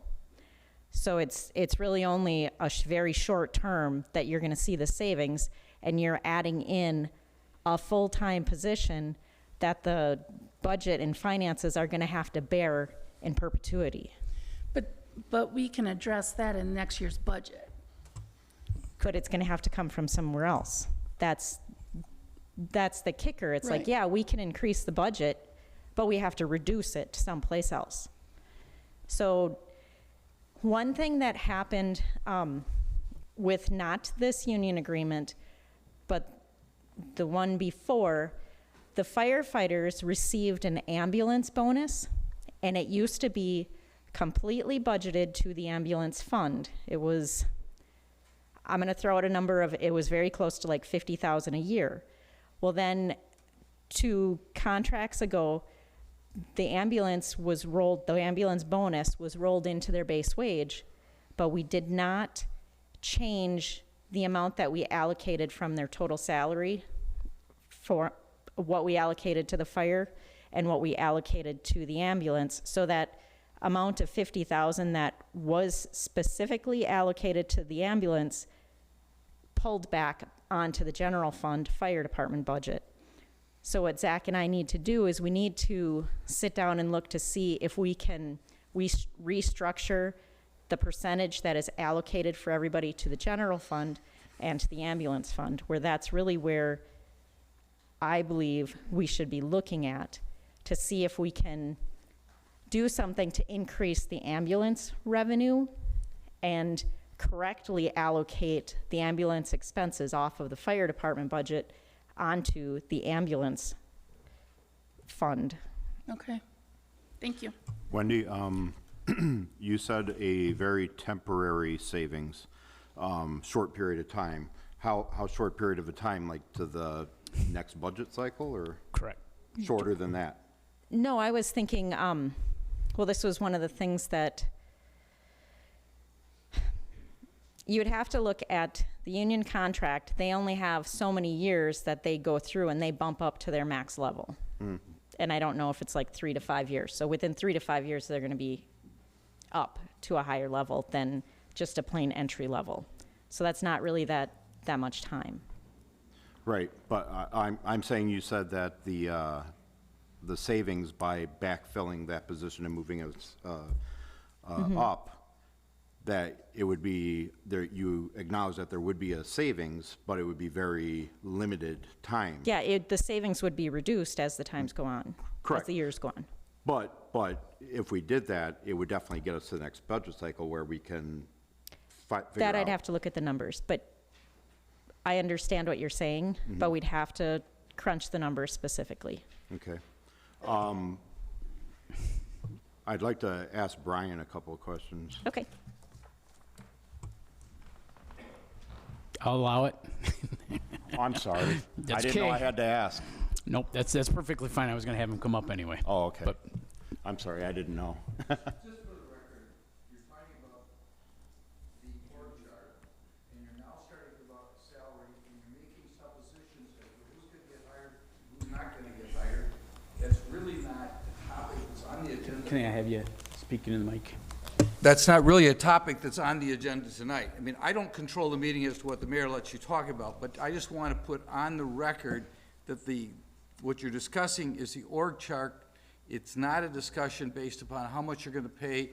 So it's really only a very short term that you're going to see the savings, and you're adding in a full-time position that the budget and finances are going to have to bear in perpetuity. But we can address that in next year's budget. But it's going to have to come from somewhere else. That's the kicker. It's like, Right. yeah, we can increase the budget, but we have to reduce it someplace else. So one thing that happened with not this union agreement, but the one before, the firefighters received an ambulance bonus, and it used to be completely budgeted to the ambulance fund. It was, I'm gonna throw out a number of, it was very close to like 50,000 a year. Well then, 2 contracts ago, the ambulance bonus was rolled into their base wage, but we did not change the amount that we allocated from their total salary for what we allocated to the fire and what we allocated to the ambulance, so that amount of 50,000 that was specifically allocated to the ambulance pulled back onto the general fund fire department budget. So what Zach and I need to do is we need to sit down and look to see if we can restructure the percentage that is allocated for everybody to the general fund and to the ambulance fund, where that's really where I believe we should be looking at to see if we can do something to increase the ambulance revenue and correctly allocate the ambulance expenses off of the fire department budget onto the ambulance fund. Okay, thank you. Wendy, you said a very temporary savings, short period of time. How short period of a time, like to the next budget cycle, or? Correct. Shorter than that? No, I was thinking, well, this was one of the things that you'd have to look at the union contract. They only have so many years that they go through and they bump up to their max level. And I don't know if it's like 3 to 5 years. So within 3 to 5 years, they're going to be up to a higher level than just a plain entry level. So that's not really that much time. Right, but I'm saying you said that the savings by backfilling that position and moving it up, that it would be, there, you acknowledge that there would be a savings, but it would be very limited time. Yeah, the savings would be reduced as the times go on. Correct. As the years go on. But if we did that, it would definitely get us to the next budget cycle where we can figure That I'd out. have to look at the numbers, but I understand what you're saying, but we'd have to crunch the numbers specifically. Okay. I'd like to ask Brian a couple of questions. Okay. I'll allow it. Oh, I'm sorry. I That's didn't know okay. I had to ask. Nope, that's perfectly fine. I was going to have him come up anyway. Oh, okay. But I'm sorry, I didn't know. Just for the record, you're talking about the org chart, and you're now starting about salary, and you're making suppositions as to who's gonna get hired, who's not gonna get hired. That's really not the topic that's on the agenda. can I have you speaking in the mic? That's not really a topic that's on the agenda tonight. I mean, I don't control the meeting as to what the mayor lets you talk about, but I just want to put on the record that what you're discussing is the org chart. It's not a discussion based upon how much you're going to pay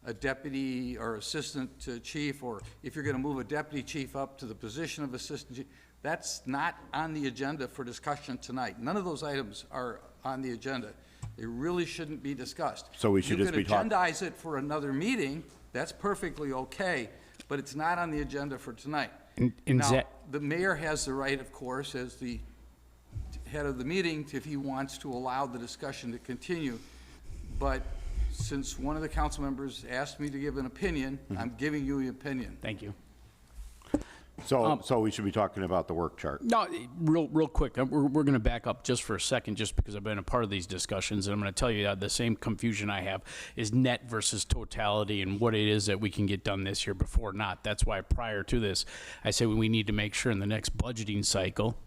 a deputy or assistant to chief, or if you're going to move a deputy chief up to the position of assistant chief. That's not on the agenda for discussion tonight. None of those items are on the agenda. They really shouldn't be discussed. So we should just be talking. You could agendize it for another meeting. That's perfectly okay, but it's not on the agenda for tonight. Now, the mayor has the right, of course, as the head of the meeting, if he wants to allow the discussion to continue. But since one of the council members asked me to give an opinion, I'm giving you an opinion. Thank you. So we should be talking about the work chart. No, real quick. We're going to back up just for a second, just because I've been a part of these discussions, and I'm going to tell you that the same confusion I have is net versus totality and what it is that we can get done this year before not. That's why prior to this, I said we need to make sure in the next budgeting cycle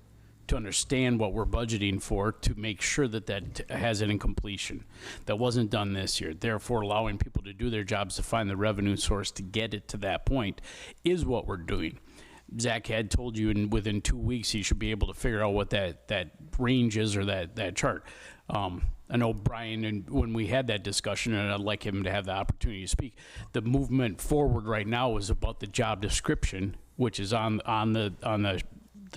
to understand what we're budgeting for, to make sure that that has it in completion. That wasn't done this year. Therefore, allowing people to do their jobs to find the revenue source to get it to that point is what we're doing. Zach had told you within 2 weeks he should be able to figure out what that range is or that chart. I know Brian, and when we had that discussion, and I'd like him to have the opportunity to speak, the movement forward right now is about the job description, which is on the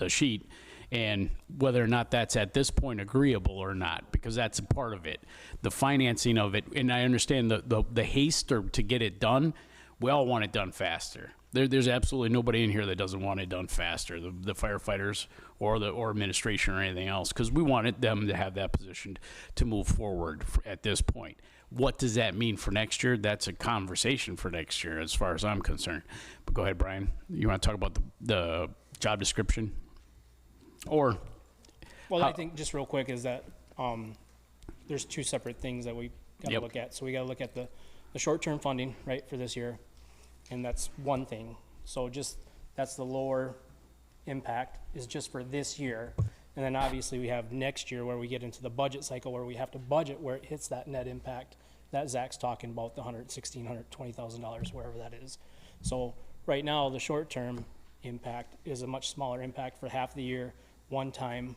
sheet, and whether or not that's at this point agreeable or not, because that's a part of it. The financing of it, and I understand the haste to get it done. We all want it done faster. There's absolutely nobody in here that doesn't want it done faster, the firefighters or administration or anything else, because we wanted them to have that position to move forward at this point. What does that mean for next year? That's a conversation for next year as far as I'm concerned. But go ahead, Brian. You want to talk about the job description? Or well, I think just real quick is that there's two separate things that we got to look at. So we got to look at the short-term funding, right, for this year, and that's one thing. So just that's the lower impact is just for this year, and then obviously we have next year where we get into the budget cycle where we have to budget where it hits that net impact that Zach's talking about, the $116,000, $120,000, wherever that is. So right now the short-term impact is a much smaller impact for half the year, one-time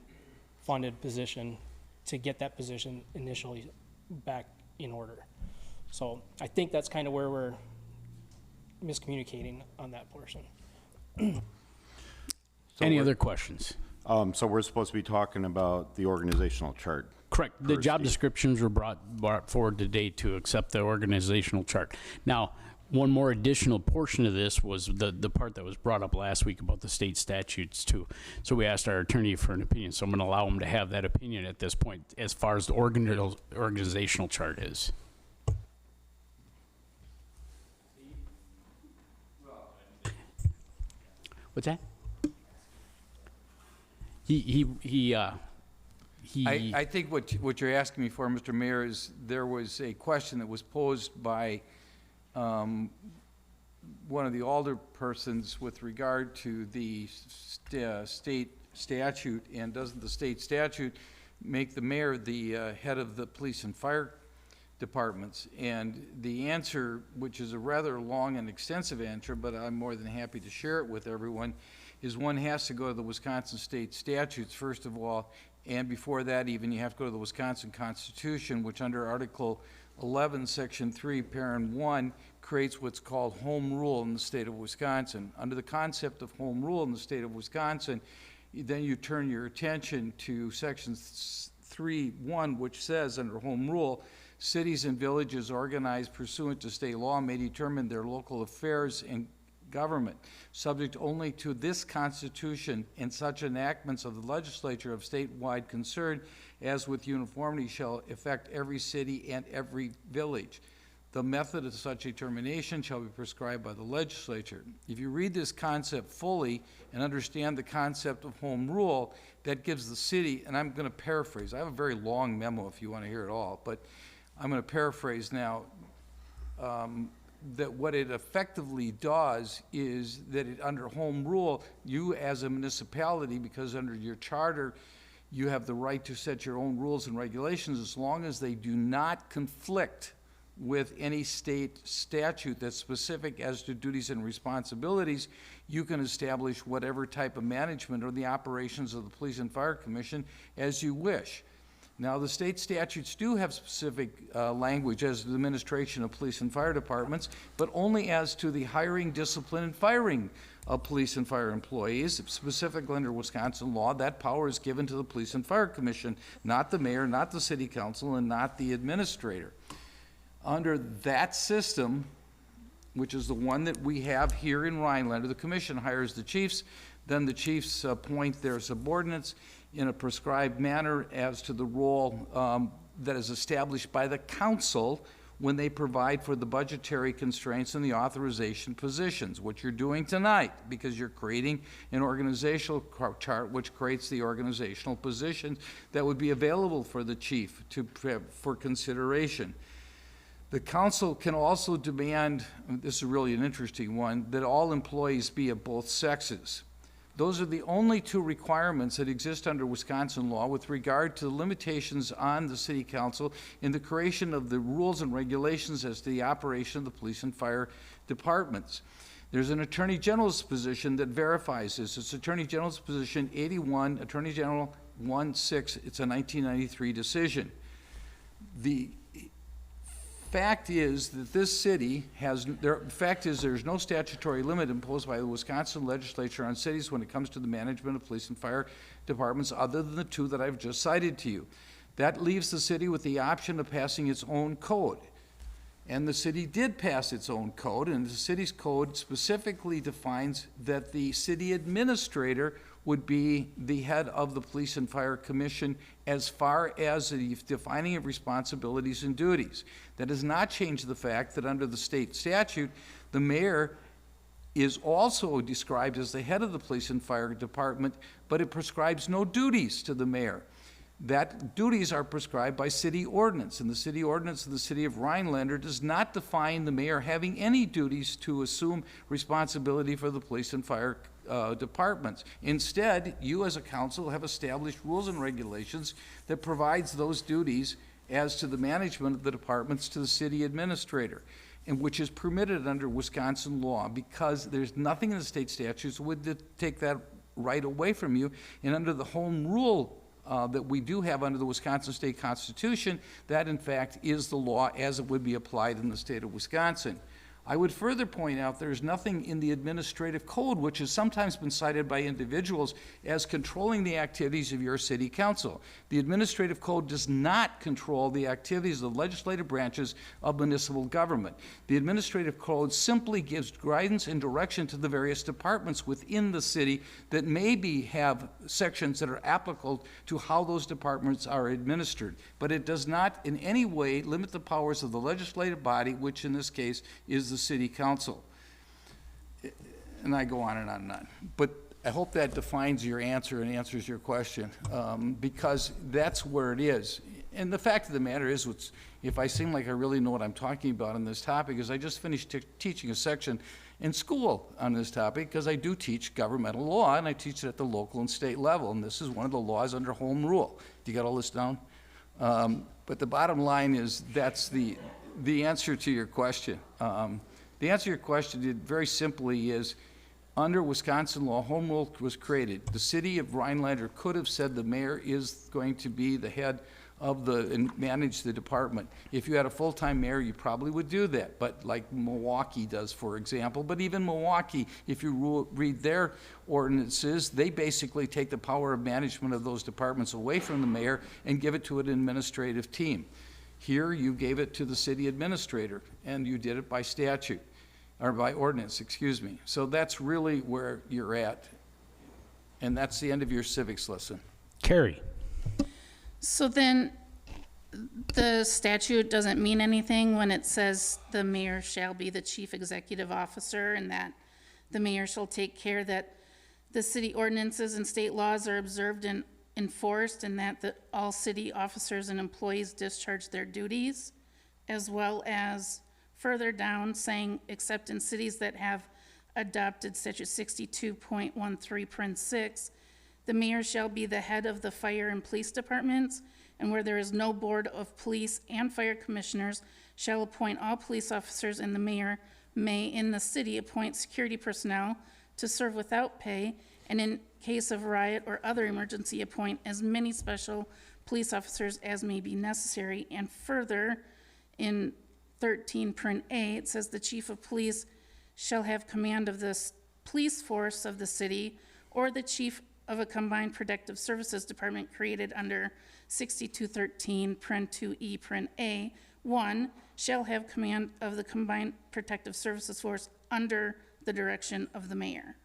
funded position to get that position initially back in order. So I think that's kind of where we're miscommunicating on that portion. Any other questions? So we're supposed to be talking about the organizational chart. Correct. The job descriptions were brought forward today to accept the organizational chart. Now, one more additional portion of this was the part that was brought up last week about the state statutes too. So we asked our attorney for an opinion. So I'm going to allow him to have that opinion at this point as far as the organizational chart is. What's that? I think what you're asking me for, Mr. Mayor, is there was a question that was posed by one of the alderpersons with regard to the state statute, and doesn't the state statute make the mayor the head of the police and fire departments? And the answer, which is a rather long and extensive answer, but I'm more than happy to share it with everyone, is one has to go to the Wisconsin state statutes, first of all, and before that even, you have to go to the Wisconsin Constitution, which under Article 11, Section 3, Parent 1, creates what's called home rule in the state of Wisconsin. Under the concept of home rule in the state of Wisconsin, then you turn your attention to Section 3.1, which says under home rule, cities and villages organized pursuant to state law may determine their local affairs and government, subject only to this Constitution and such enactments of the legislature of statewide concern as with uniformity shall affect every city and every village. The method of such determination shall be prescribed by the legislature. If you read this concept fully and understand the concept of home rule, that gives the city, and I'm going to paraphrase, I have a very long memo if you want to hear it all, but I'm going to paraphrase now, that what it effectively does is that under home rule, you as a municipality, because under your charter, you have the right to set your own rules and regulations as long as they do not conflict with any state statute that's specific as to duties and responsibilities. You can establish whatever type of management or the operations of the Police and Fire Commission as you wish. Now, the state statutes do have specific language as to the administration of police and fire departments, but only as to the hiring, discipline, and firing of police and fire employees. Specifically under Wisconsin law, that power is given to the Police and Fire Commission, not the mayor, not the city council, and not the administrator. Under that system, which is the one that we have here in Rhinelander, the commission hires the chiefs, then the chiefs appoint their subordinates in a prescribed manner as to the role that is established by the council when they provide for the budgetary constraints and the authorization positions, which you're doing tonight, because you're creating an organizational chart which creates the organizational positions that would be available for the chief for consideration. The council can also demand, this is really an interesting one, that all employees be of both sexes. Those are the only two requirements that exist under Wisconsin law with regard to the limitations on the city council in the creation of the rules and regulations as to the operation of the police and fire departments. There's an Attorney General's position that verifies this. It's Attorney General's position 81, Attorney General 16. It's a 1993 decision. The fact is that this city has, the fact is there's no statutory limit imposed by the Wisconsin legislature on cities when it comes to the management of police and fire departments other than the two that I've just cited to you. That leaves the city with the option of passing its own code. And the city did pass its own code, and the city's code specifically defines that the city administrator would be the head of the Police and Fire Commission as far as the defining of responsibilities and duties. That does not change the fact that under the state statute, the mayor is also described as the head of the Police and Fire Department, but it prescribes no duties to the mayor. That duties are prescribed by city ordinance, and the city ordinance of the city of Rhinelander does not define the mayor having any duties to assume responsibility for the police and fire departments. Instead, you as a council have established rules and regulations that provides those duties as to the management of the departments to the city administrator, and which is permitted under Wisconsin law, because there's nothing in the state statutes would take that right away from you. And under the home rule that we do have under the Wisconsin State Constitution, that in fact is the law as it would be applied in the state of Wisconsin. I would further point out there's nothing in the administrative code, which has sometimes been cited by individuals as controlling the activities of your city council. The administrative code does not control the activities of the legislative branches of municipal government. The administrative code simply gives guidance and direction to the various departments within the city that maybe have sections that are applicable to how those departments are administered. But it does not in any way limit the powers of the legislative body, which in this case is the city council. And I go on and on and on. But I hope that defines your answer and answers your question, because that's where it is. And the fact of the matter is, if I seem like I really know what I'm talking about on this topic, is I just finished teaching a section in school on this topic, because I do teach governmental law, and I teach it at the local and state level, and this is one of the laws under home rule. Do you got all this down? But the bottom line is that's the answer to your question. The answer to your question very simply is, under Wisconsin law, home rule was created. The city of Rhinelander could have said the mayor is going to be the head of and manage the department. If you had a full-time mayor, you probably would do that, but like Milwaukee does, for example. But even Milwaukee, if you read their ordinances, they basically take the power of management of those departments away from the mayor and give it to an administrative team. Here, you gave it to the city administrator, and you did it by statute, or by ordinance, excuse me. So that's really where you're at, and that's the end of your civics lesson. Carrie. So then, the statute doesn't mean anything when it says the mayor shall be the chief executive officer, and that the mayor shall take care that the city ordinances and state laws are observed and enforced, and that all city officers and employees discharge their duties, as well as further down saying, except in cities that have adopted statute 62.13 paren 6, the mayor shall be the head of the fire and police departments, and where there is no board of police and fire commissioners, shall appoint all police officers, and the mayor may in the city appoint security personnel to serve without pay, and in case of riot or other emergency, appoint as many special police officers as may be necessary. And further, in 13 paren A, it says the chief of police shall have command of the police force of the city, or the chief of a combined protective services department created under 6213 paren 2E paren A, 1, shall have command of the combined protective services force under the direction of the mayor.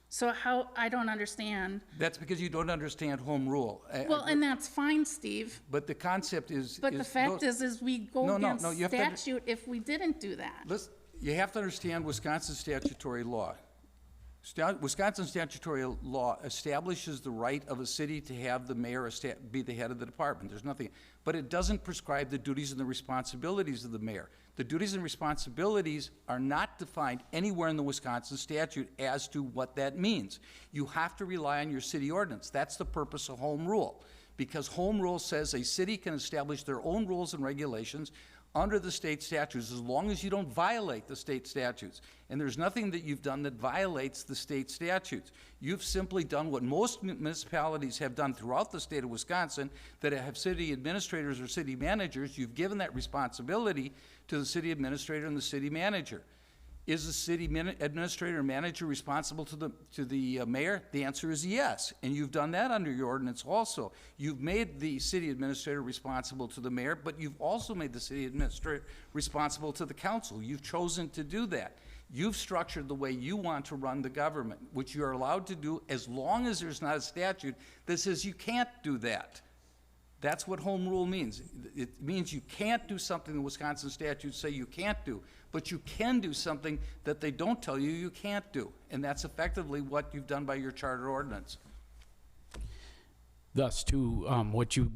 So how, I don't understand. That's because you don't understand home rule. Well, and that's fine, Steve. But the concept is... But the fact is we go against you have statute if we didn't do that. Listen, you have to understand Wisconsin statutory law. Wisconsin statutory law establishes the right of a city to have the mayor be the head of the department. There's nothing, but it doesn't prescribe the duties and the responsibilities of the mayor. The duties and responsibilities are not defined anywhere in the Wisconsin statute as to what that means. You have to rely on your city ordinance. That's the purpose of home rule, because home rule says a city can establish their own rules and regulations under the state statutes, as long as you don't violate the state statutes. And there's nothing that you've done that violates the state statutes. You've simply done what most municipalities have done throughout the state of Wisconsin, that have city administrators or city managers. You've given that responsibility to the city administrator and the city manager. Is the city administrator or manager responsible to the mayor? The answer is yes, and you've done that under your ordinance also. You've made the city administrator responsible to the mayor, but you've also made the city administrator responsible to the council. You've chosen to do that. You've structured the way you want to run the government, which you're allowed to do as long as there's not a statute that says you can't do that. That's what home rule means. It means you can't do something the Wisconsin statutes say you can't do, but you can do something that they don't tell you you can't do. And that's effectively what you've done by your charter ordinance. Thus, too, what you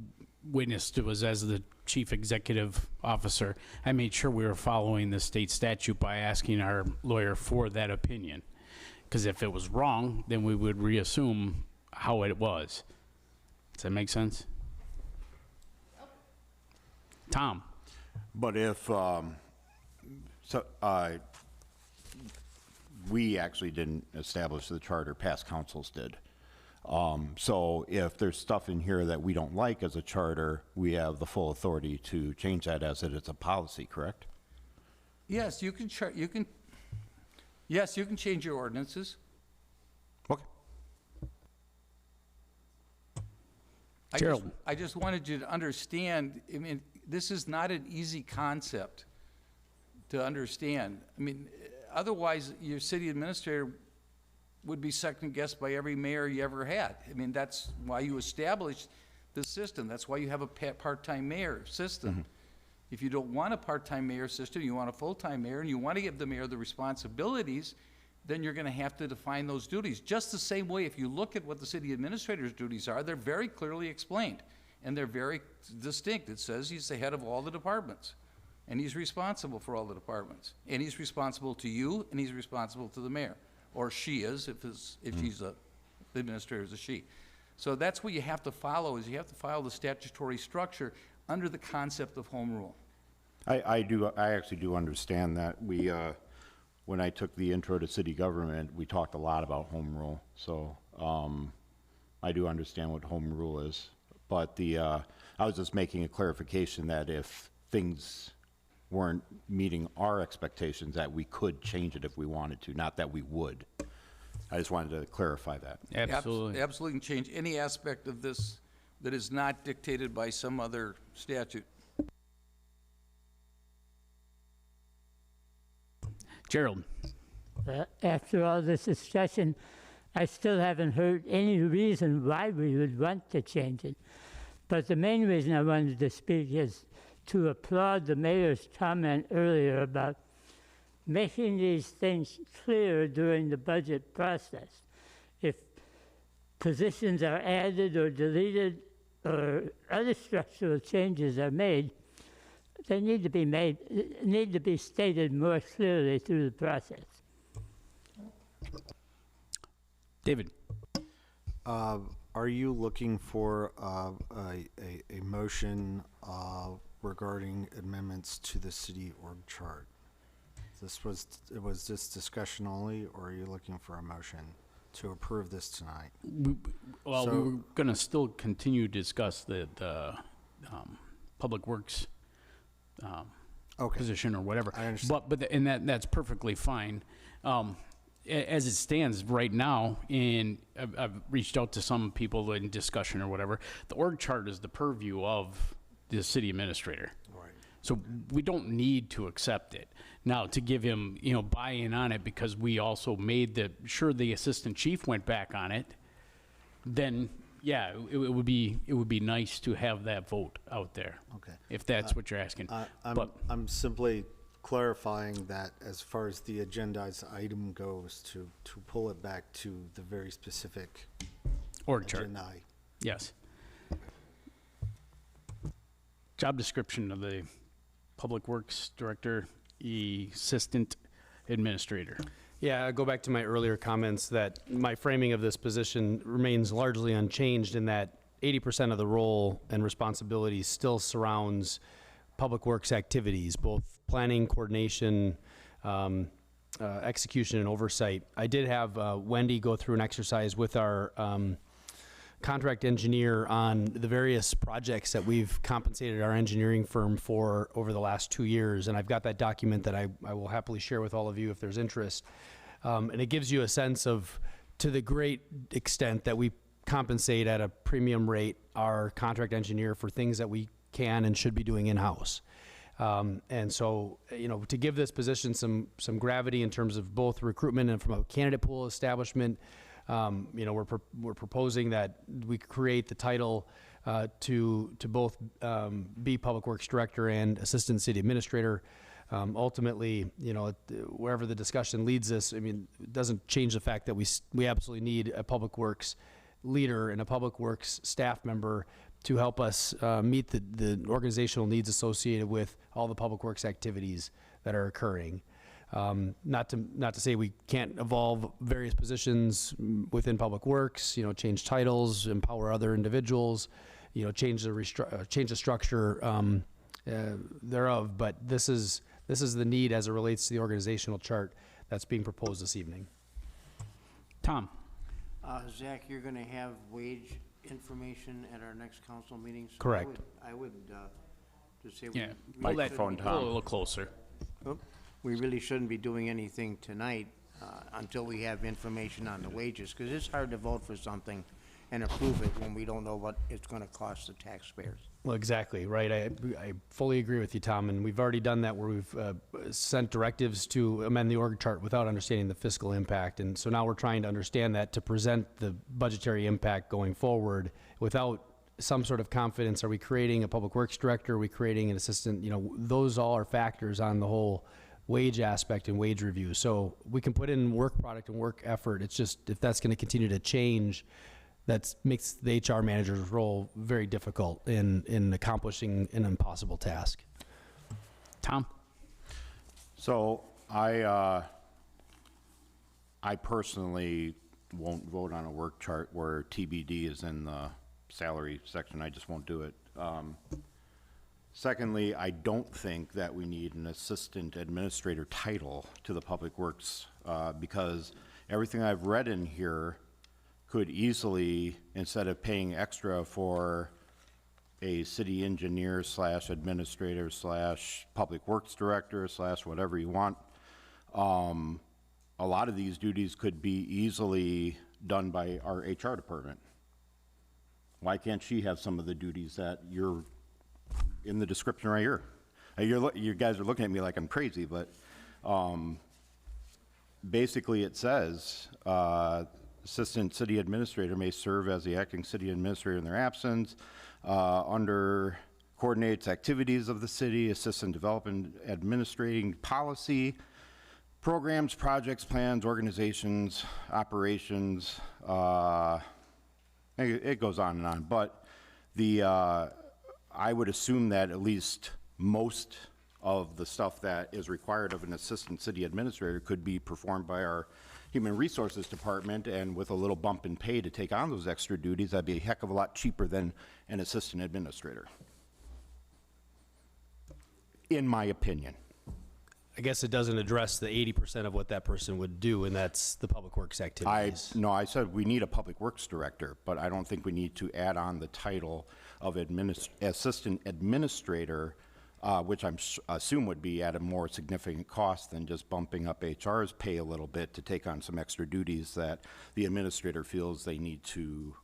witnessed was, as the chief executive officer, I made sure we were following the state statute by asking our lawyer for that opinion. Because if it was wrong, then we would reassume how it was. Does that make sense? Tom? But if, we actually didn't establish the charter, past councils did. So if there's stuff in here that we don't like as a charter, we have the full authority to change that as it is a policy, correct? Yes, you can yes, you can change your ordinances. Okay. Gerald. I just wanted you to understand, I mean, this is not an easy concept to understand. I mean, otherwise, your city administrator would be second-guessed by every mayor you ever had. I mean, that's why you established the system. That's why you have a part-time mayor system. Mm-hmm. If you don't want a part-time mayor system, you want a full-time mayor, and you want to give the mayor the responsibilities, then you're going to have to define those duties. Just the same way, if you look at what the city administrator's duties are, they're very clearly explained, and they're very distinct. It says he's the head of all the departments, and he's responsible for all the departments, and he's responsible to you, and he's responsible to the mayor, or she is, if she's the administrator is a she. So that's what you have to follow, is you have to follow the statutory structure under the concept of home rule. I actually do understand that. We, when I took the intro to city government, we talked a lot about home rule. So I do understand what home rule is. But I was just making a clarification that if things weren't meeting our expectations, that we could change it if we wanted to, not that we would. I just wanted to clarify that. Absolutely. Absolutely can change any aspect of this that is not dictated by some other statute. Gerald? After all this discussion, I still haven't heard any reason why we would want to change it. But the main reason I wanted to speak is to applaud the mayor's comment earlier about making these things clear during the budget process. If positions are added or deleted or other structural changes are made, they need to be stated more clearly through the process. David? Are you looking for a motion regarding amendments to the city org chart? Was this discussion only, or are you looking for a motion to approve this tonight? Well, we were going to still continue to discuss the public works position or whatever. I understand. And that's perfectly fine. As it stands right now, and I've reached out to some people in discussion or whatever, the org chart is the purview of the city administrator. Right. So we don't need to accept it. Now, to give him, buy-in on it, because we also made sure the assistant chief went back on it, then yeah, it would be nice to have that vote out there. Okay. If that's what you're asking. I'm simply clarifying that as far as the agendized item goes, to pull it back to the very specific org chart. agenda. Yes. Job description of the Public Works Director, Assistant Administrator. Yeah, I go back to my earlier comments that my framing of this position remains largely unchanged in that 80% of the role and responsibility still surrounds public works activities, both planning, coordination, execution, and oversight. I did have Wendy go through an exercise with our contract engineer on the various projects that we've compensated our engineering firm for over the last 2 years, and I've got that document that I will happily share with all of you if there's interest. And it gives you a sense of, to the great extent that we compensate at a premium rate our contract engineer for things that we can and should be doing in-house. And so, you know, to give this position some gravity in terms of both recruitment and from a candidate pool establishment, you know, we're proposing that we create the title to both be Public Works Director and Assistant City Administrator. Ultimately, you know, wherever the discussion leads us, I mean, it doesn't change the fact that we absolutely need a Public Works leader and a Public Works staff member to help us meet the organizational needs associated with all the Public Works activities that are occurring. Not to say we can't evolve various positions within Public Works, you know, change titles, empower other individuals, you know, change the structure thereof. But this is the need as it relates to the organizational chart that's being proposed this evening. Tom. Zach, you're going to have wage information at our next council meeting? So Correct. I would just say Yeah, microphone, Tom. A little closer. we really shouldn't be doing anything tonight until we have information on the wages, because it's hard to vote for something and approve it when we don't know what it's going to cost the taxpayers. Well, exactly, right. I fully agree with you, Tom, and we've already done that where we've sent directives to amend the org chart without understanding the fiscal impact. And so now we're trying to understand that to present the budgetary impact going forward without some sort of confidence. Are we creating a Public Works Director? Are we creating an assistant? You know, those all are factors on the whole wage aspect and wage review. So we can put in work product and work effort. It's just, if that's going to continue to change, that makes the HR manager's role very difficult in accomplishing an impossible task. Tom? So I personally won't vote on a work chart where TBD is in the salary section. I just won't do it. Secondly, I don't think that we need an assistant administrator title to the Public Works because everything I've read in here could easily, instead of paying extra for a city engineer / administrator / Public Works Director / whatever you want, a lot of these duties could be easily done by our HR department. Why can't she have some of the duties that you're in the description right here? You guys are looking at me like I'm crazy, but basically it says, Assistant City Administrator may serve as the acting city administrator in their absence, under coordinates activities of the city, assistant development, administrating policy, programs, projects, plans, organizations, operations, it goes on and on. But I would assume that at least most of the stuff that is required of an assistant city administrator could be performed by our Human Resources Department, and with a little bump in pay to take on those extra duties, that'd be a heck of a lot cheaper than an assistant administrator, in my opinion. I guess it doesn't address the 80% of what that person would do, and that's the Public Works activities. No, I said we need a Public Works Director, but I don't think we need to add on the title of assistant administrator, which I assume would be at a more significant cost than just bumping up HR's pay a little bit to take on some extra duties that the administrator feels they need to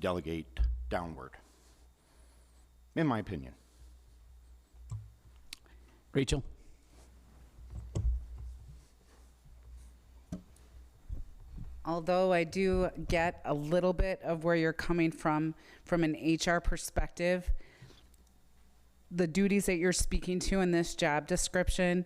delegate downward, in my opinion. Rachel? Although I do get a little bit of where you're coming from an HR perspective, the duties that you're speaking to in this job description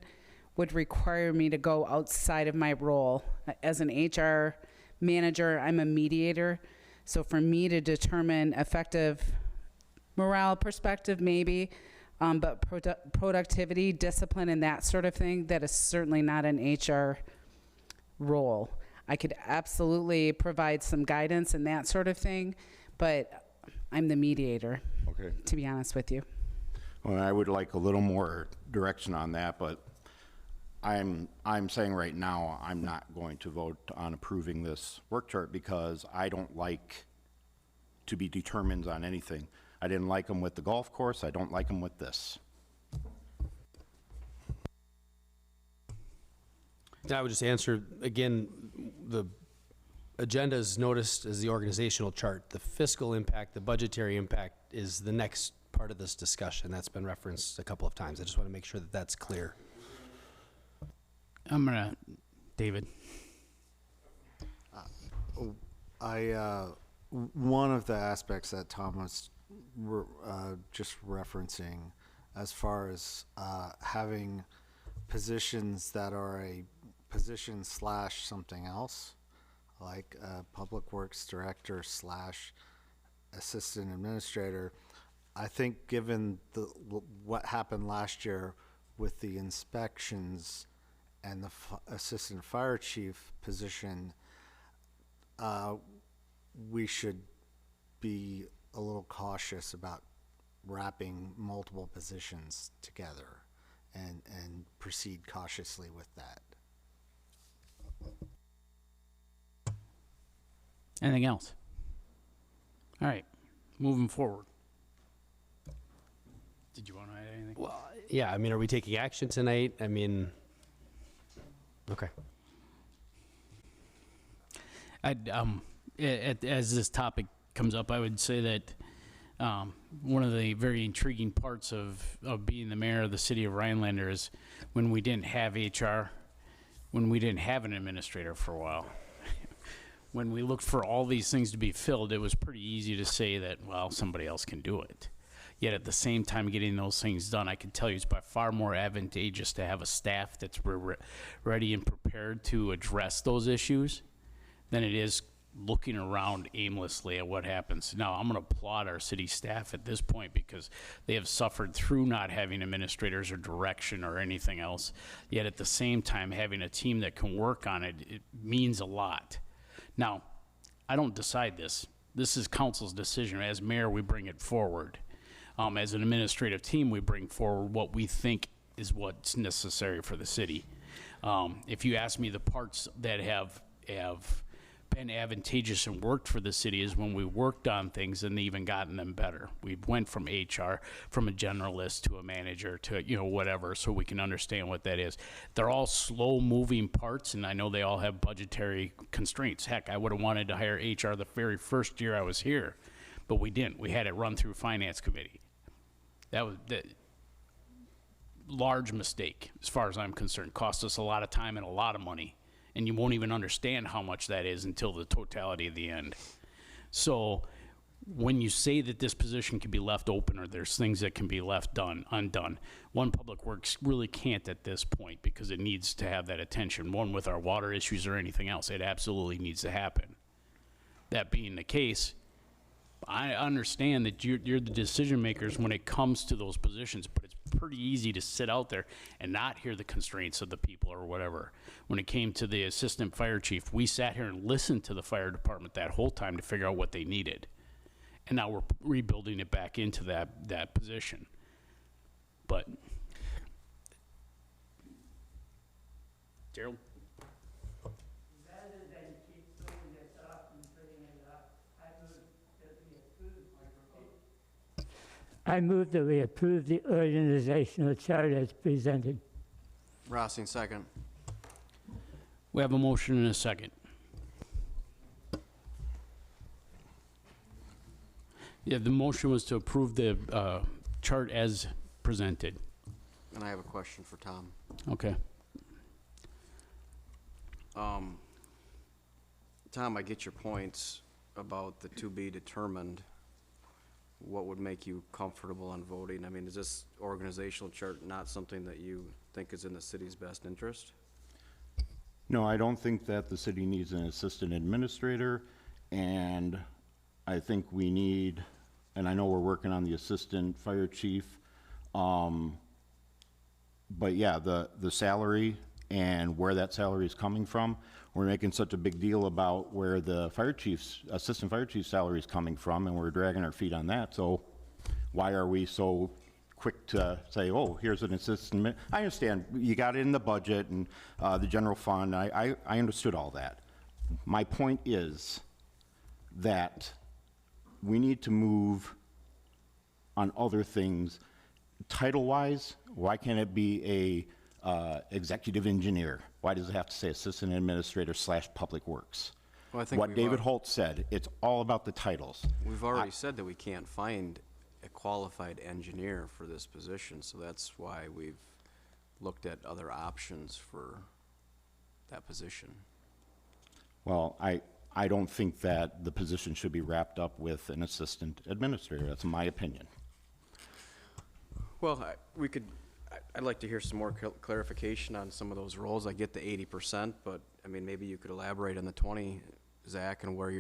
would require me to go outside of my role. As an HR manager, I'm a mediator. So for me to determine effective morale perspective, maybe, but productivity, discipline, and that sort of thing, that is certainly not an HR role. I could absolutely provide some guidance and that sort of thing, but I'm the mediator, okay, to be honest with you. Well, I would like a little more direction on that, but I'm saying right now, I'm not going to vote on approving this work chart because I don't like to be determined on anything. I didn't like them with the golf course. I don't like them with this. I would just answer, again, the agenda is noticed as the organizational chart. The fiscal impact, the budgetary impact is the next part of this discussion. That's been referenced a couple of times. I just want to make sure that that's clear. David. One of the aspects that Tom was just referencing, as far as having positions that are a position slash something else, like a public works director slash assistant administrator, I think given what happened last year with the inspections and the assistant fire chief position, we should be a little cautious about wrapping multiple positions together and proceed cautiously with that. Anything else? All right, moving forward. Did you want to add anything? Well, yeah, I mean, are we taking action tonight? I mean, okay. As this topic comes up, I would say that one of the very intriguing parts of being the mayor of the city of Rhinelander is when we didn't have HR, when we didn't have an administrator for a while. When we looked for all these things to be filled, it was pretty easy to say that, well, somebody else can do it. Yet at the same time, getting those things done, I can tell you it's by far more advantageous to have a staff that's ready and prepared to address those issues than it is looking around aimlessly at what happens. Now, I'm going to applaud our city staff at this point because they have suffered through not having administrators or direction or anything else. Yet at the same time, having a team that can work on it, it means a lot. Now, I don't decide this. This is council's decision. As mayor, we bring it forward. As an administrative team, we bring forward what we think is what's necessary for the city. If you ask me, the parts that have been advantageous and worked for the city is when we worked on things and even gotten them better. We went from HR, from a generalist to a manager to, whatever, so we can understand what that is. They're all slow moving parts, and I know they all have budgetary constraints. Heck, I would have wanted to hire HR the very first year I was here, but we didn't. We had it run through finance committee. That was the large mistake, as far as I'm concerned. Cost us a lot of time and a lot of money. And you won't even understand how much that is until the totality of the end. So when you say that this position can be left open or there's things that can be left undone, One Public Works really can't at this point because it needs to have that attention. One, with our water issues or anything else, it absolutely needs to happen. That being the case, I understand that you're the decision makers when it comes to those positions, but it's pretty easy to sit out there and not hear the constraints of the people or whatever. When it came to the assistant fire chief, we sat here and listened to the fire department that whole time to figure out what they needed. And now we're rebuilding it back into that position. But, Gerald? I move that we approve the organizational chart as presented. Rossing, second. We have a motion and a second. Yeah, the motion was to approve the chart as presented. And I have a question for Tom. Okay. Tom, I get your points about the to be determined. What would make you comfortable on voting? I mean, is this organizational chart not something that you think is in the city's best interest? No, I don't think that the city needs an assistant administrator, and I think we need, and I know we're working on the assistant fire chief, but yeah, the salary and where that salary is coming from, we're making such a big deal about where the assistant fire chief's salary is coming from, and we're dragging our feet on that. So why are we so quick to say, oh, here's an assistant. I understand, you got it in the budget and the general fund, I understood all that. My point is that we need to move on other things. Title-wise, why can't it be a executive engineer? Why does it have to say assistant administrator / public works? Well, I think What David Holt said, it's all about the titles. We've already said that we can't find a qualified engineer for this position, so that's why we've looked at other options for that position. Well, I don't think that the position should be wrapped up with an assistant administrator. That's my opinion. Well, I'd like to hear some more clarification on some of those roles. I get the 80%, but I mean, maybe you could elaborate on the 20, Zach, and where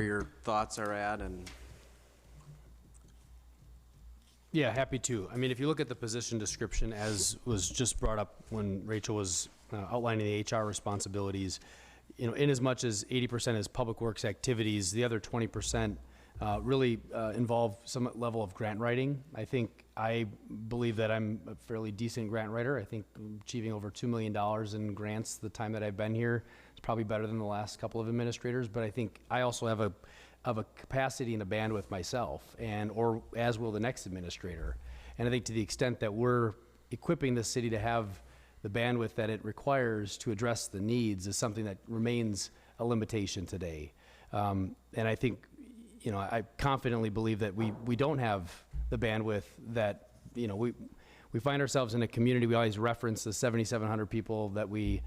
your thoughts are at. And Yeah, happy to. I mean, if you look at the position description as was just brought up when Rachel was outlining the HR responsibilities, in as much as 80% is public works activities, the other 20% really involve some level of grant writing. I believe that I'm a fairly decent grant writer. I think achieving over $2 million in grants the time that I've been here is probably better than the last couple of administrators, but I think I also have a capacity and a bandwidth myself, or as will the next administrator. And I think to the extent that we're equipping the city to have the bandwidth that it requires to address the needs is something that remains a limitation today. And I think, I confidently believe that we don't have the bandwidth that, we find ourselves in a community. We always reference the 7,700 people that we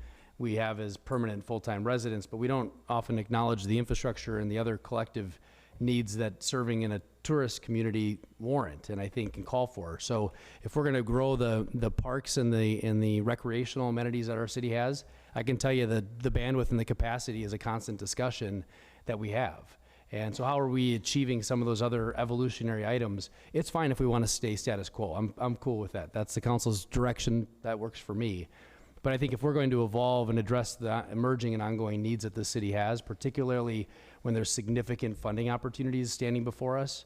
have as permanent full-time residents, but we don't often acknowledge the infrastructure and the other collective needs that serving in a tourist community warrant, and I think can call for. So if we're going to grow the parks and the recreational amenities that our city has, I can tell you that the bandwidth and the capacity is a constant discussion that we have. And so how are we achieving some of those other evolutionary items? It's fine if we want to stay status quo. I'm cool with that. That's the council's direction. That works for me. But I think if we're going to evolve and address the emerging and ongoing needs that the city has, particularly when there's significant funding opportunities standing before us,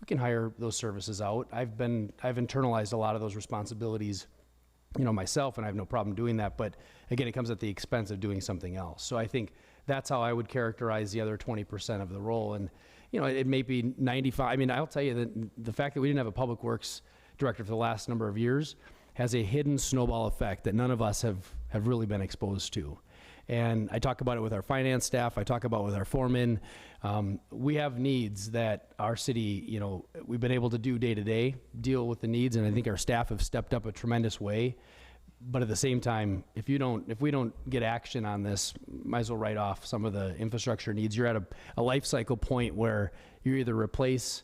we can hire those services out. I've internalized a lot of those responsibilities, myself, and I have no problem doing that. But again, it comes at the expense of doing something else. So I think that's how I would characterize the other 20% of the role. And, it may be 95. I mean, I'll tell you that the fact that we didn't have a public works director for the last number of years has a hidden snowball effect that none of us have really been exposed to. And I talk about it with our finance staff. I talk about it with our foremen. We have needs that our city, we've been able to do day to day, deal with the needs, and I think our staff have stepped up a tremendous way. But at the same time, if we don't get action on this, might as well write off some of the infrastructure needs. You're at a life cycle point where you either replace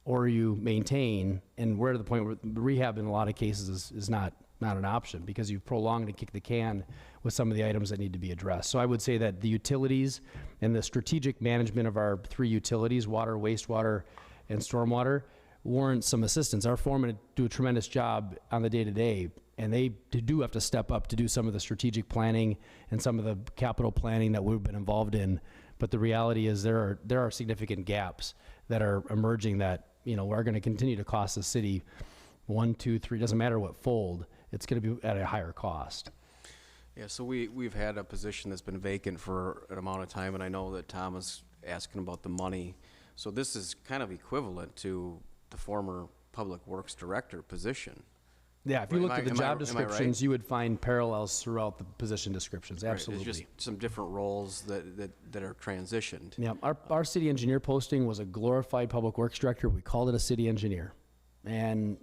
or you maintain, and we're at the point where rehab in a lot of cases is not an option because you've prolonged and kicked the can with some of the items that need to be addressed. So I would say that the utilities and the strategic management of our 3 utilities, water, wastewater, and stormwater, warrant some assistance. Our foremen do a tremendous job on the day-to-day, and they do have to step up to do some of the strategic planning and some of the capital planning that we've been involved in. But the reality is there are significant gaps that are emerging that are going to continue to cost the city 1, 2, 3, doesn't matter what fold, it's going to be at a higher cost. yeah, so we've had a position that's been vacant for an amount of time, and I know that Tom was asking about the money. So this is kind of equivalent to the former Public Works Director position. Yeah, if you looked at the job descriptions, right? you would find parallels throughout the position descriptions. Absolutely. Right, it's just some different roles that are transitioned. Yeah, our city engineer posting was a glorified public works director. We called it a city engineer, and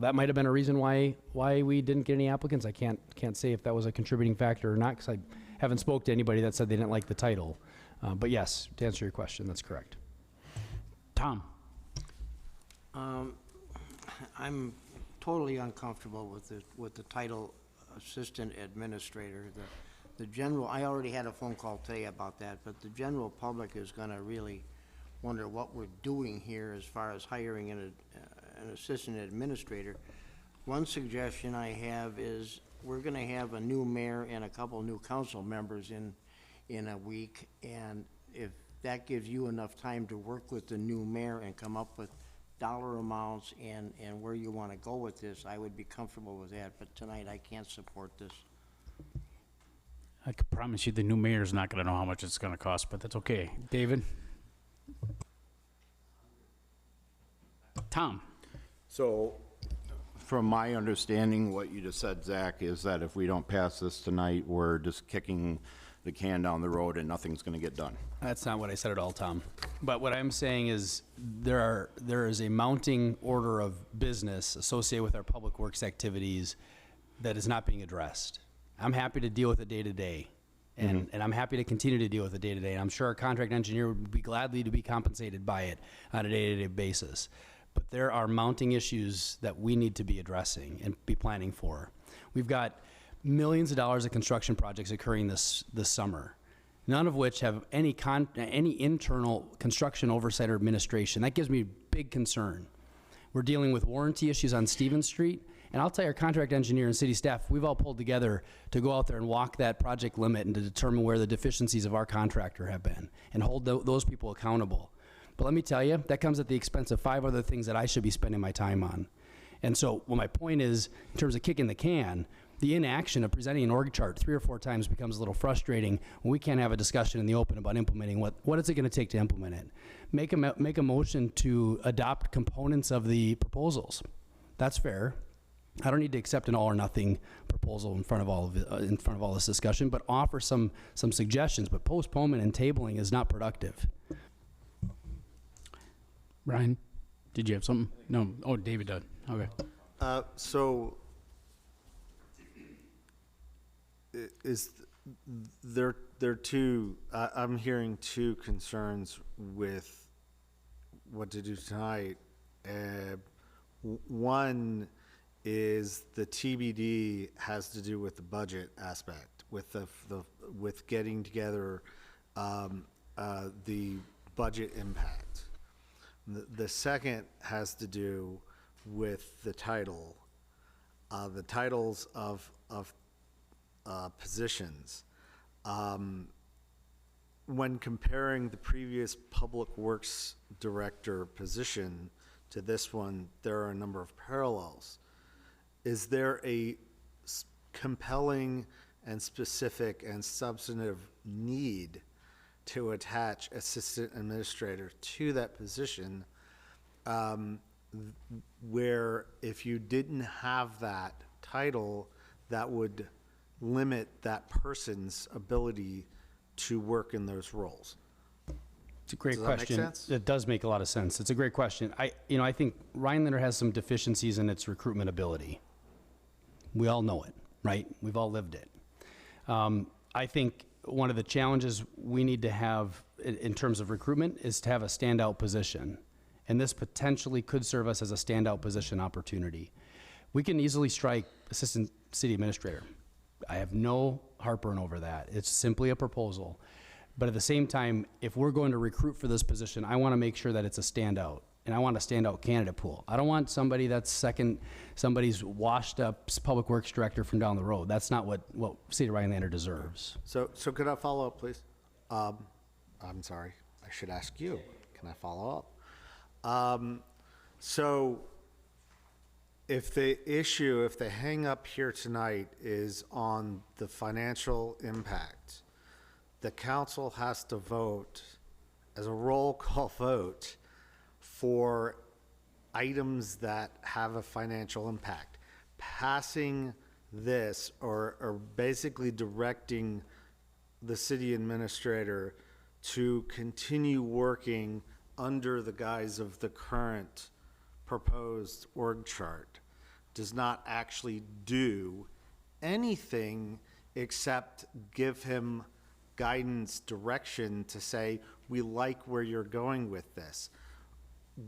that might have been a reason why we didn't get any applicants. I can't say if that was a contributing factor or not because I haven't spoke to anybody that said they didn't like the title. But yes, to answer your question, that's correct. Tom. I'm totally uncomfortable with the title assistant administrator. The general, I already had a phone call today about that, but the general public is going to really wonder what we're doing here as far as hiring an assistant administrator. One suggestion I have is we're going to have a new mayor and a couple new council members in a week, and if that gives you enough time to work with the new mayor and come up with dollar amounts and where you want to go with this, I would be comfortable with that, but tonight I can't support this. I can promise you the new mayor's not gonna know how much it's gonna cost, but that's okay. David? Tom? So, from my understanding, what you just said, Zach, is that if we don't pass this tonight, we're just kicking the can down the road and nothing's gonna get done. That's not what I said at all, Tom. But what I'm saying is there is a mounting order of business associated with our public works activities that is not being addressed. I'm happy to deal with it day to day, and I'm happy to continue to deal with it day to day. And I'm sure our contract engineer would be gladly to be compensated by it on a day-to-day basis. But there are mounting issues that we need to be addressing and be planning for. We've got millions of dollars of construction projects occurring this summer, none of which have any internal construction oversight or administration. That gives me big concern. We're dealing with warranty issues on Stevens Street, and I'll tell you, our contract engineer and city staff, we've all pulled together to go out there and walk that project limit and to determine where the deficiencies of our contractor have been and hold those people accountable. But let me tell you, that comes at the expense of 5 other things that I should be spending my time on. And so, well, my point is, in terms of kicking the can, the inaction of presenting an org chart 3 or 4 times becomes a little frustrating when we can't have a discussion in the open about implementing what is it going to take to implement it. Make a motion to adopt components of the proposals. That's fair. I don't need to accept an all or nothing proposal in front of all this discussion, but offer some suggestions. But postponement and tabling is not productive. Brian, did you have something? No. Oh, David did. Okay. So, is there two? I'm hearing 2 concerns with what to do tonight. One is the TBD has to do with the budget aspect, with with getting together the budget impact. The second has to do with the title, the titles of positions. When comparing the previous public works director position to this one, there are a number of parallels. Is there a compelling and specific and substantive need to attach assistant administrator to that position, where if you didn't have that title, that would limit that person's ability to work in those roles? It's a great Does that question. make sense? It does make a lot of sense. It's a great question. I think Rhinelander has some deficiencies in its recruitment ability. We all know it, right? We've all lived it. I think one of the challenges we need to have in terms of recruitment is to have a standout position. And this potentially could serve us as a standout position opportunity. We can easily strike assistant city administrator. I have no heartburn over that. It's simply a proposal. But at the same time, if we're going to recruit for this position, I want to make sure that it's a standout. And I want a standout candidate pool. I don't want somebody that's somebody's washed up public works director from down the road. That's not what City of Rhinelander deserves. So could I follow up, please? I'm sorry, I should ask you. Can I follow up? So if the hang up here tonight is on the financial impact, the council has to vote as a roll call vote for items that have a financial impact. Passing this or basically directing the city administrator to continue working under the guise of the current proposed org chart does not actually do anything except give him guidance, direction to say, we like where you're going with this.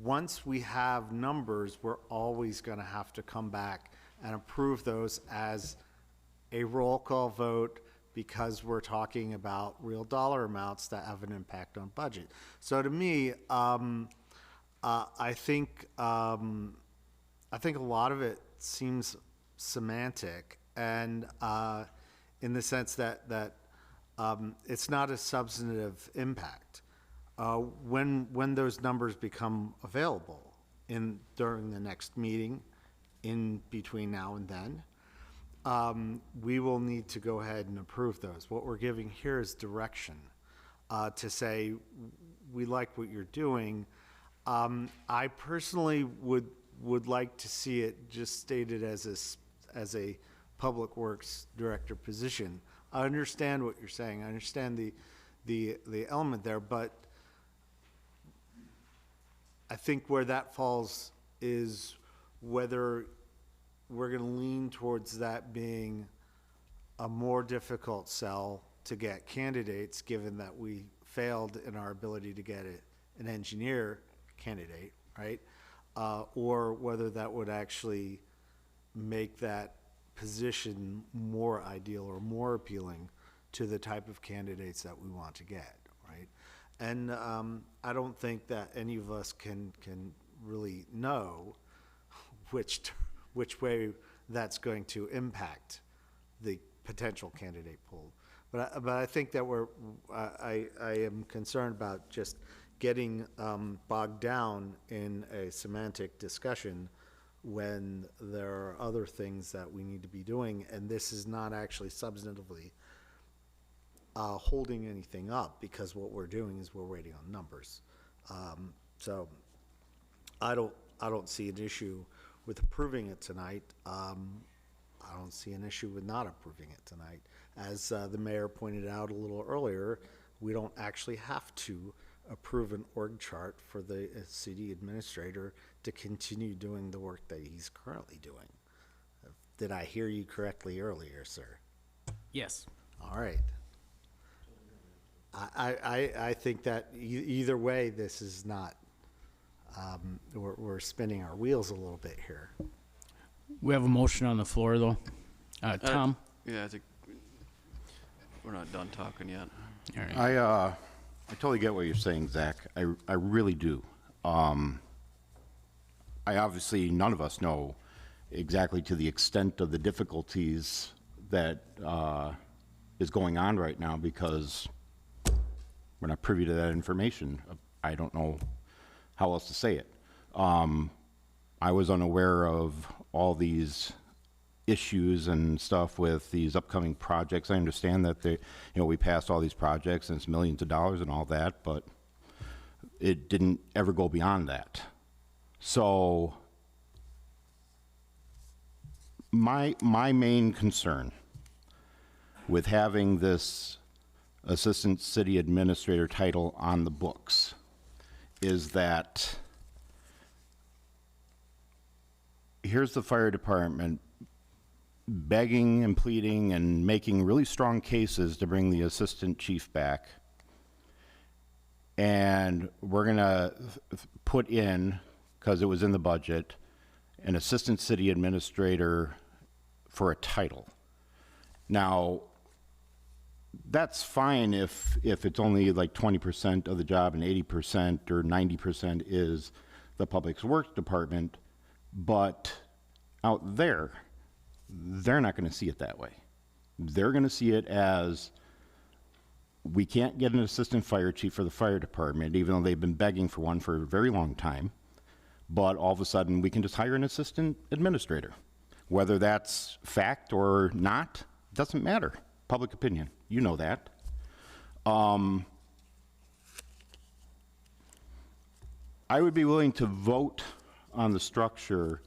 Once we have numbers, we're always going to have to come back and approve those as a roll call vote because we're talking about real dollar amounts that have an impact on budget. So to me, I think a lot of it seems semantic, and in the sense that it's not a substantive impact. When those numbers become available during the next meeting, in between now and then, we will need to go ahead and approve those. What we're giving here is direction to say, we like what you're doing. I personally would like to see it just stated as a public works director position. I understand what you're saying. I understand the element there, but I think where that falls is whether we're going to lean towards that being a more difficult sell to get candidates, given that we failed in our ability to get an engineer candidate, right? Or whether that would actually make that position more ideal or more appealing to the type of candidates that we want to get, right? And I don't think that any of us can really know which way that's going to impact the potential candidate pool. But I think that I am concerned about just getting bogged down in a semantic discussion when there are other things that we need to be doing, and this is not actually substantively holding anything up, because what we're doing is we're waiting on numbers. So I don't see an issue with approving it tonight. I don't see an issue with not approving it tonight. As the mayor pointed out a little earlier, we don't actually have to approve an org chart for the city administrator to continue doing the work that he's currently doing. Did I hear you correctly earlier, sir? Yes. All right. I think that either way, this is not, we're spinning our wheels a little bit here. We have a motion on the floor, though. Tom? Yeah, I think we're not done talking yet. All right. I totally get what you're saying, Zach. I really do. Obviously, none of us know exactly to the extent of the difficulties that is going on right now, because we're not privy to that information. I don't know how else to say it. I was unaware of all these issues and stuff with these upcoming projects. I understand that we passed all these projects and it's millions of dollars and all that, but it didn't ever go beyond that. So my main concern with having this assistant city administrator title on the books is that here's the fire department begging and pleading and making really strong cases to bring the assistant chief back, and we're gonna put in, because it was in the budget, an assistant city administrator for a title. Now, that's fine if it's only like 20% of the job and 80% or 90% is the public works department, but out there, they're not going to see it that way. They're going to see it as, we can't get an assistant fire chief for the fire department, even though they've been begging for one for a very long time, but all of a sudden we can just hire an assistant administrator. Whether that's fact or not, doesn't matter. Public opinion, you know that. I would be willing to vote on the structure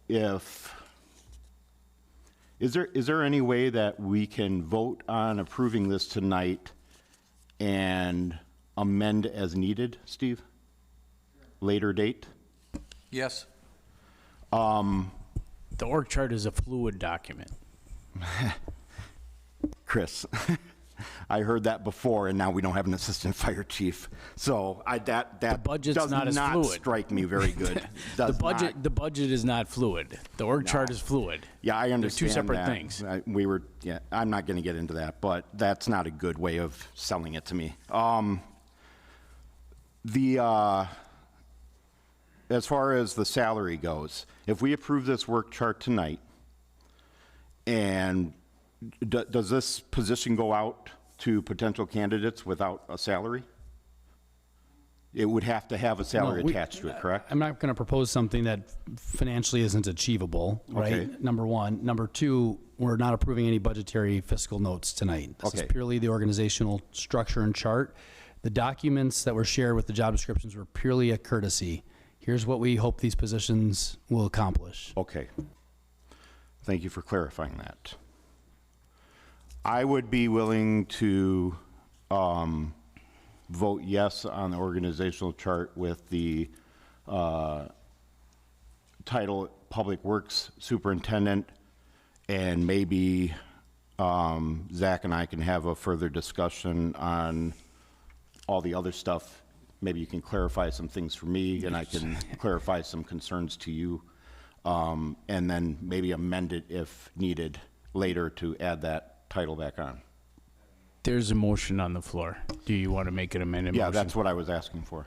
if, is there any way that we can vote on approving this tonight and amend as needed, Steve? Later date? Yes. The org chart is a fluid document. Chris, I heard that before, and now we don't have an assistant fire chief. So that budget's does not as fluid. Strike me very good. The budget is not fluid. The org chart is fluid. Yeah, I understand. They're two separate that. things. I'm not going to get into that, but that's not a good way of selling it to me. As far as the salary goes, if we approve this work chart tonight, and does this position go out to potential candidates without a salary? It would have to have a salary No, we- attached to it, correct? I'm not going to propose something that financially isn't achievable, right? Okay. Number one. Number two, we're not approving any budgetary fiscal notes tonight. This is Okay. purely the organizational structure and chart. The documents that were shared with the job descriptions were purely a courtesy. Here's what we hope these positions will accomplish. Okay. Thank you for clarifying that. I would be willing to vote yes on the organizational chart with the title Public Works Superintendent, and maybe Zach and I can have a further discussion on all the other stuff. Maybe you can clarify some things for me, and I can clarify some concerns to you, and then maybe amend it if needed later to add that title back on. There's a motion on the floor. Do you want to make an amended motion? Yeah, that's what I was asking for.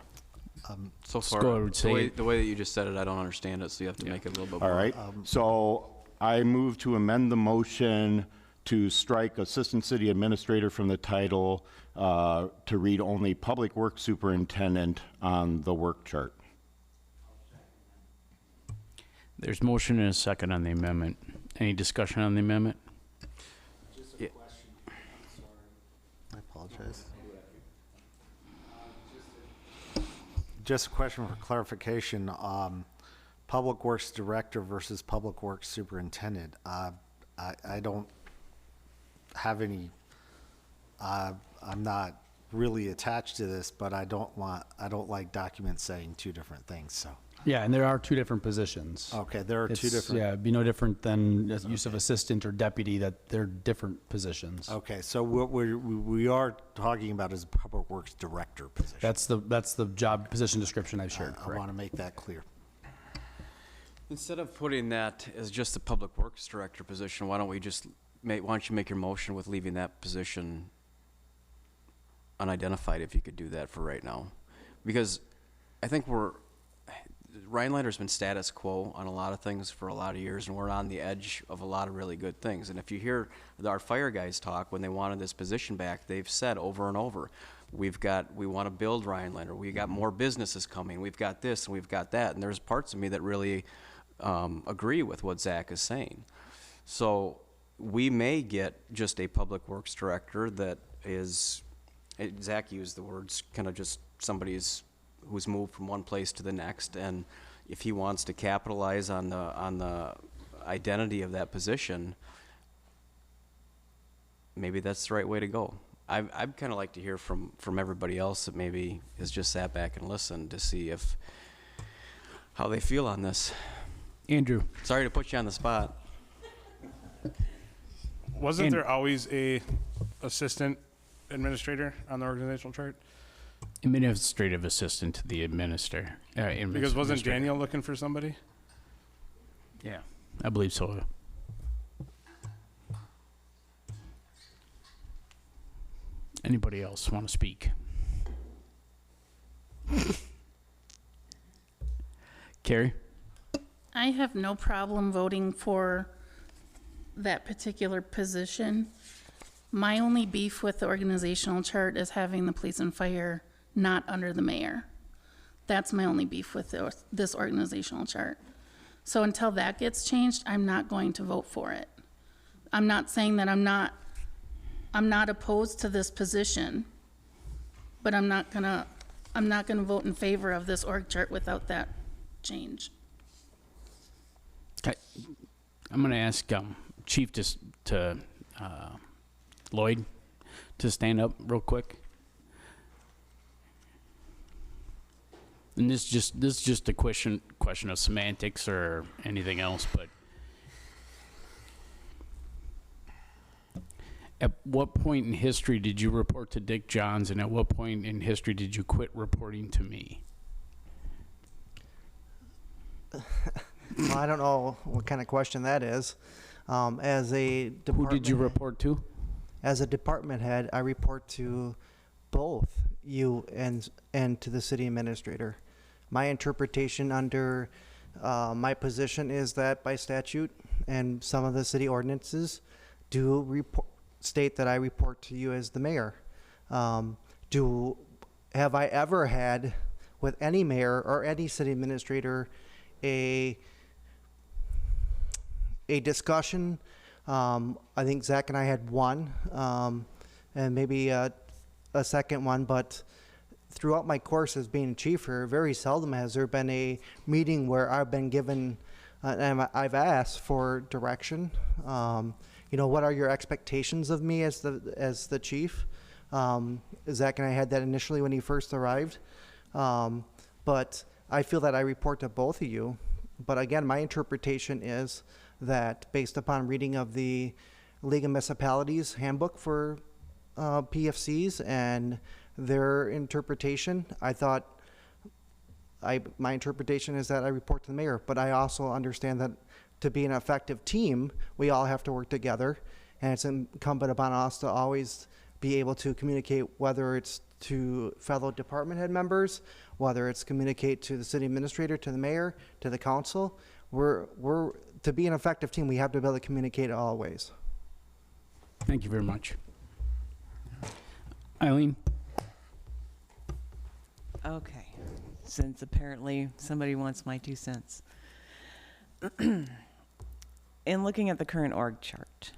So Let's far, go over and say the way that you just said it, I don't understand it, so you have to make it a little bit All more. right, so I move to amend the motion to strike Assistant City Administrator from the title to read only Public Works Superintendent on the work chart. There's motion and a second on the amendment. Any discussion on the amendment? I apologize. Just a question for clarification. Public Works Director versus Public Works Superintendent. I don't have any, I'm not really attached to this, but I don't like documents saying two different things, so. Yeah, and there are two different positions. Okay, there are two It's- different. Yeah, it'd be no different than the use of assistant or deputy, that they're different positions. Okay, so what we are talking about is a Public Works Director position. That's the job position description I've shared, I correct? want to make that clear. Instead of putting that as just the Public Works Director position, why don't we just why don't you make your motion with leaving that position unidentified, if you could do that for right now? Because I think Rhinelander's been status quo on a lot of things for a lot of years, and we're on the edge of a lot of really good things. And if you hear our fire guys talk when they wanted this position back, they've said over and over, we want to build Rhinelander, we got more businesses coming, we've got this and we've got that. And there's parts of me that really agree with what Zach is saying. So we may get just a Public Works Director that is, Zach used the words, kind of just somebody's who's moved from one place to the next, and if he wants to capitalize on the identity of that position, maybe that's the right way to go. I'd kind of like to hear from everybody else that maybe has just sat back and listened to see how they feel on this. Andrew. Sorry to put you on the spot. Wasn't there always a assistant administrator on the organizational chart? Administrative assistant to the Because wasn't Daniel looking for somebody? Yeah, I believe so. Anybody else want to speak? Carrie? I have no problem voting for that particular position. My only beef with the organizational chart is having the police and fire not under the mayor. That's my only beef with this organizational chart. So until that gets changed, I'm not going to vote for it. I'm not saying that I'm not opposed to this position, but I'm not gonna vote in favor of this org chart without that change. Okay. I'm going to ask Chief Lloyd to stand up real quick. And this is just a question of semantics or anything else, but at what point in history did you report to Dick Johns, and at what point in history did you quit reporting to me? Well, I don't know what kind of question that is. As a department, Who did you report to? As a department head, I report to both you and to the city administrator. My interpretation under my position is that by statute and some of the city ordinances do state that I report to you as the mayor. Have I ever had with any mayor or any city administrator a discussion. I think Zach and I had one, and maybe a second one, but throughout my course as being chief here, very seldom has there been a meeting where I've been given and I've asked for direction. What are your expectations of me as the chief? Zach and I had that initially when he first arrived, but I feel that I report to both of you. But again, my interpretation is that based upon reading of the League of Municipalities handbook for PFCs and their interpretation, my interpretation is that I report to the mayor. But I also understand that to be an effective team, we all have to work together, and it's incumbent upon us to always be able to communicate, whether it's to fellow department head members, whether it's communicate to the city administrator, to the mayor, to the council. To be an effective team, we have to be able to communicate always. Thank you very much. Eileen? Okay, since apparently somebody wants my 2 cents. In looking at the current org chart,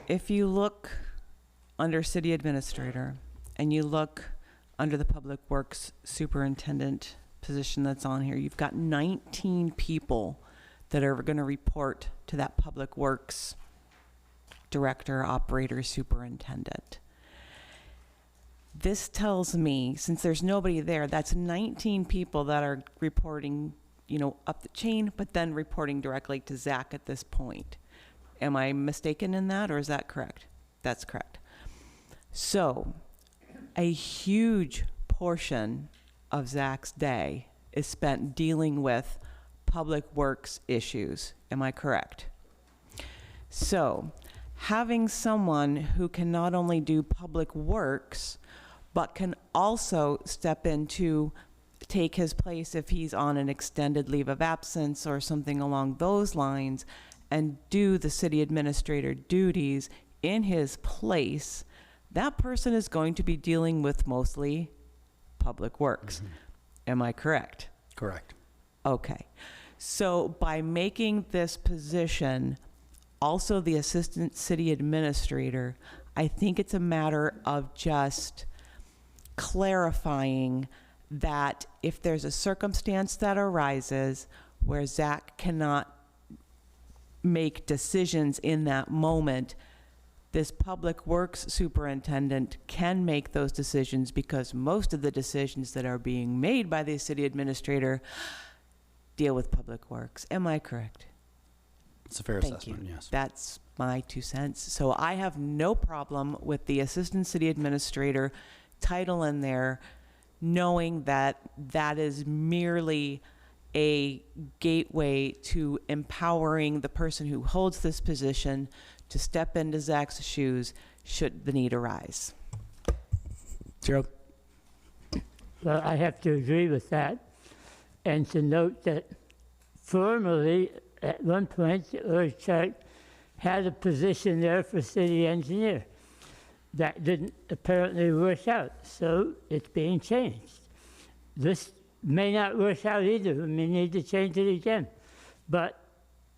if you look under city administrator and you look under the public works superintendent position that's on here, you've got 19 people that are going to report to that public works director, operator, superintendent. This tells me, since there's nobody there, that's 19 people that are reporting, up the chain, but then reporting directly to Zach at this point. Am I mistaken in that, or is that correct? That's correct. So, a huge portion of Zach's day is spent dealing with public works issues. Am I correct? So, having someone who can not only do public works, but can also step in to take his place if he's on an extended leave of absence or something along those lines, and do the city administrator duties in his place, that person is going to be dealing with mostly public works. Mm-hmm. Am I correct? Correct. Okay. So by making this position also the assistant city administrator, I think it's a matter of just clarifying that if there's a circumstance that arises where Zach cannot make decisions in that moment, this public works superintendent can make those decisions, because most of the decisions that are being made by the city administrator deal with public works. Am I correct? It's a fair assessment, yes. That's my 2 cents. So I have no problem with the assistant city administrator title in there, knowing that that is merely a gateway to empowering the person who holds this position to step into Zach's shoes should the need arise. Gerald? Well, I have to agree with that, and to note that formerly, at one point, the org chart had a position there for city engineer. That didn't apparently work out, so it's being changed. This may not work out either. We may need to change it again. But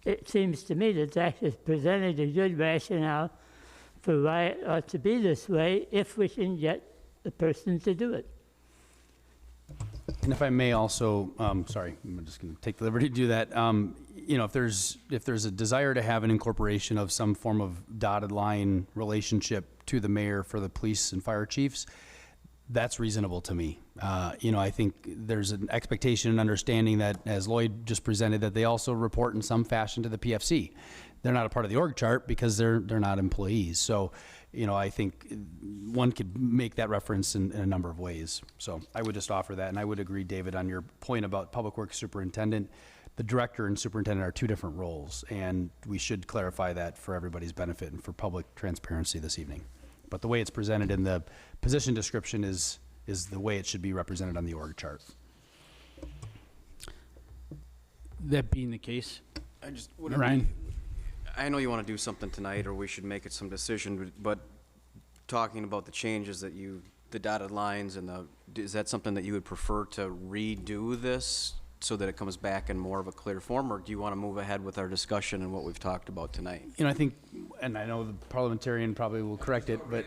it seems to me that Zach has presented a good rationale for why it ought to be this way if we can get the person to do it. And if I may also, sorry, I'm just going to take the liberty to do that. If there's a desire to have an incorporation of some form of dotted line relationship to the mayor for the police and fire chiefs, that's reasonable to me. I think there's an expectation and understanding that, as Lloyd just presented, that they also report in some fashion to the PFC. They're not a part of the org chart because they're not employees. So, I think one could make that reference in a number of ways. So I would just offer that, and I would agree, David, on your point about public works superintendent. The director and superintendent are two different roles, and we should clarify that for everybody's benefit and for public transparency this evening. But the way it's presented in the position description is the way it should be represented on the org chart. That being the case, Ryan? I know you want to do something tonight, or we should make it some decision, but talking about the changes that the dotted lines and is that something that you would prefer to redo this so that it comes back in more of a clear form, or do you want to move ahead with our discussion and what we've talked about tonight? You know, I think, and I know the parliamentarian probably will correct it, but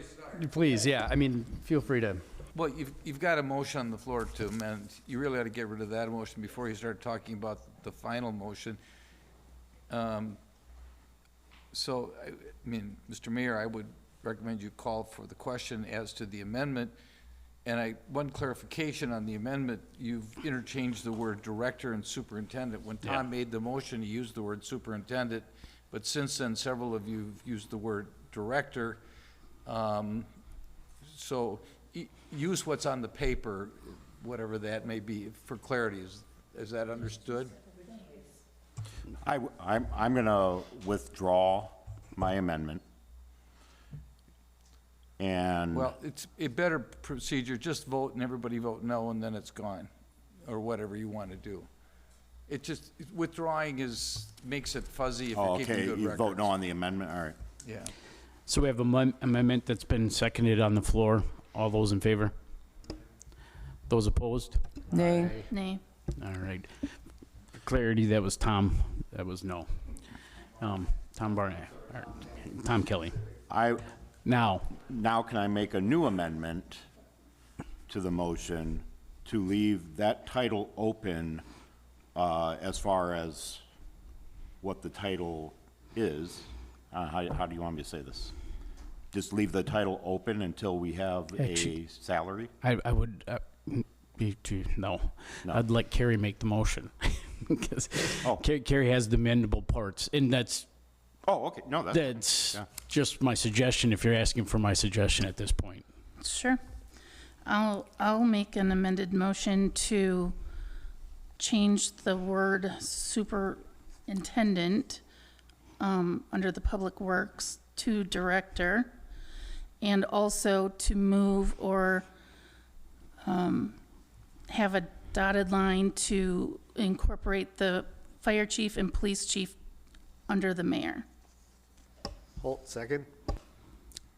please, yeah, I mean, feel free to. Well, you've got a motion on the floor to amend. You really ought to get rid of that motion before you start talking about the final motion. So, I mean, Mr. Mayor, I would recommend you call for the question as to the amendment. And one clarification on the amendment, you've interchanged the word director and superintendent. When Tom made the motion, he used the word superintendent, but since then, several of you have used the word director. So use what's on the paper, whatever that may be, for clarity. Is that understood? I'm going to withdraw my amendment. And well, it's a better procedure. Just vote and everybody vote no, and then it's gone, or whatever you want to do. It just withdrawing makes it fuzzy if you're keeping good records. You vote no on the amendment. All right. Yeah. So we have an amendment that's been seconded on the floor. All those in favor? Those opposed? Nay. Nay. All right. For clarity, that was Tom. That was no. Tom Kelly. Now can I make a new amendment to the motion to leave that title open as far as what the title is? How do you want me to say this? Just leave the title open until we have a salary? I would no. I'd let Carrie make the motion because Carrie has the amendable parts, and that's. Oh, okay. No, that's just my suggestion. If you're asking for my suggestion at this point, Sure. I'll make an amended motion to change the word superintendent under the Public Works to director, and also to move or have a dotted line to incorporate the fire chief and police chief under the mayor. Holt, second.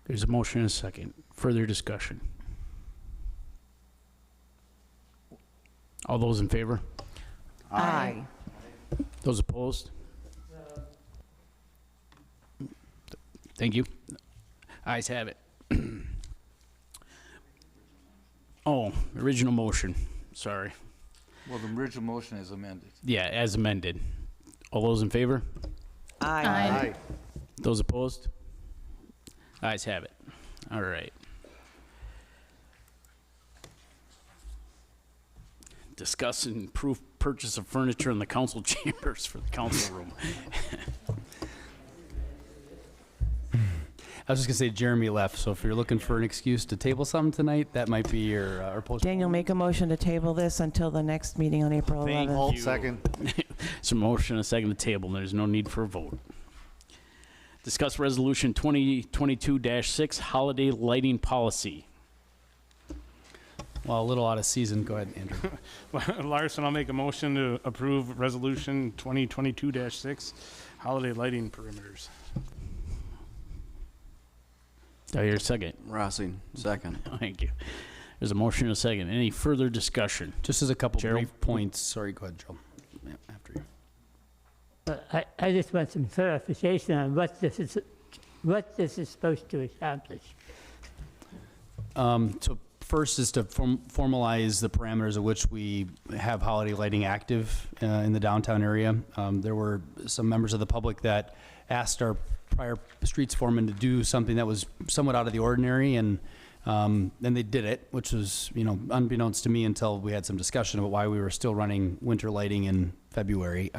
there's a motion and a second. Further discussion. All those in favor? Aye. Those opposed? Thank you. Ayes have it. Oh, original motion. Sorry. Well, the original motion is amended. Yeah, as amended. All those in favor? Aye. Aye. Those opposed? Ayes have it. All right. Discuss and approve purchase of furniture in the council chambers for the council room. I was just gonna say Jeremy left, so if you're looking for an excuse to table something tonight, that might be your post. Daniel, make a motion to table this until the next meeting on April 11th. Holt, second. It's a motion and a second to table, and there's no need for a vote. Discuss resolution 2022-6 holiday lighting policy. Well, a little out of season. Go ahead, Andrew. Larson, I'll make a motion to approve resolution 2022-6 holiday lighting perimeters. Do I hear a second? Rossi, second. Thank you. There's a motion and a second. Any further discussion? Just as a couple Gerald? brief points. Sorry, go ahead, Joe. Yeah, after you. I just want some clarification on what this is supposed to accomplish. So first is to formalize the parameters of which we have holiday lighting active in the downtown area. There were some members of the public that asked our prior streets foreman to do something that was somewhat out of the ordinary, and they did it, which was, unbeknownst to me until we had some discussion about why we were still running winter lighting in February.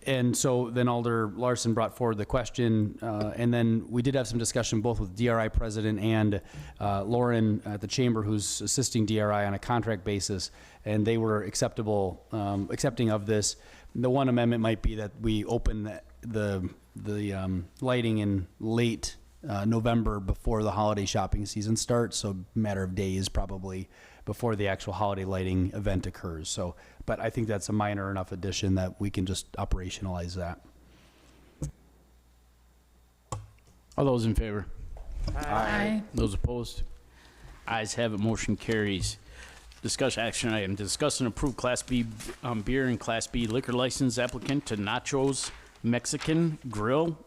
And so then Alder Larson brought forward the question, and then we did have some discussion both with DRI president and Lauren at the chamber, who's assisting DRI on a contract basis, and they were accepting of this. The one amendment might be that we open the lighting in late November before the holiday shopping season starts, so a matter of days probably before the actual holiday lighting event occurs. So, but I think that's a minor enough addition that we can just operationalize that. All those in favor? Aye. Those opposed? Ayes have it, motion carries. Discussion action item, discuss and approve Class B beer and Class B liquor license applicant to Nachos Mexican Grill,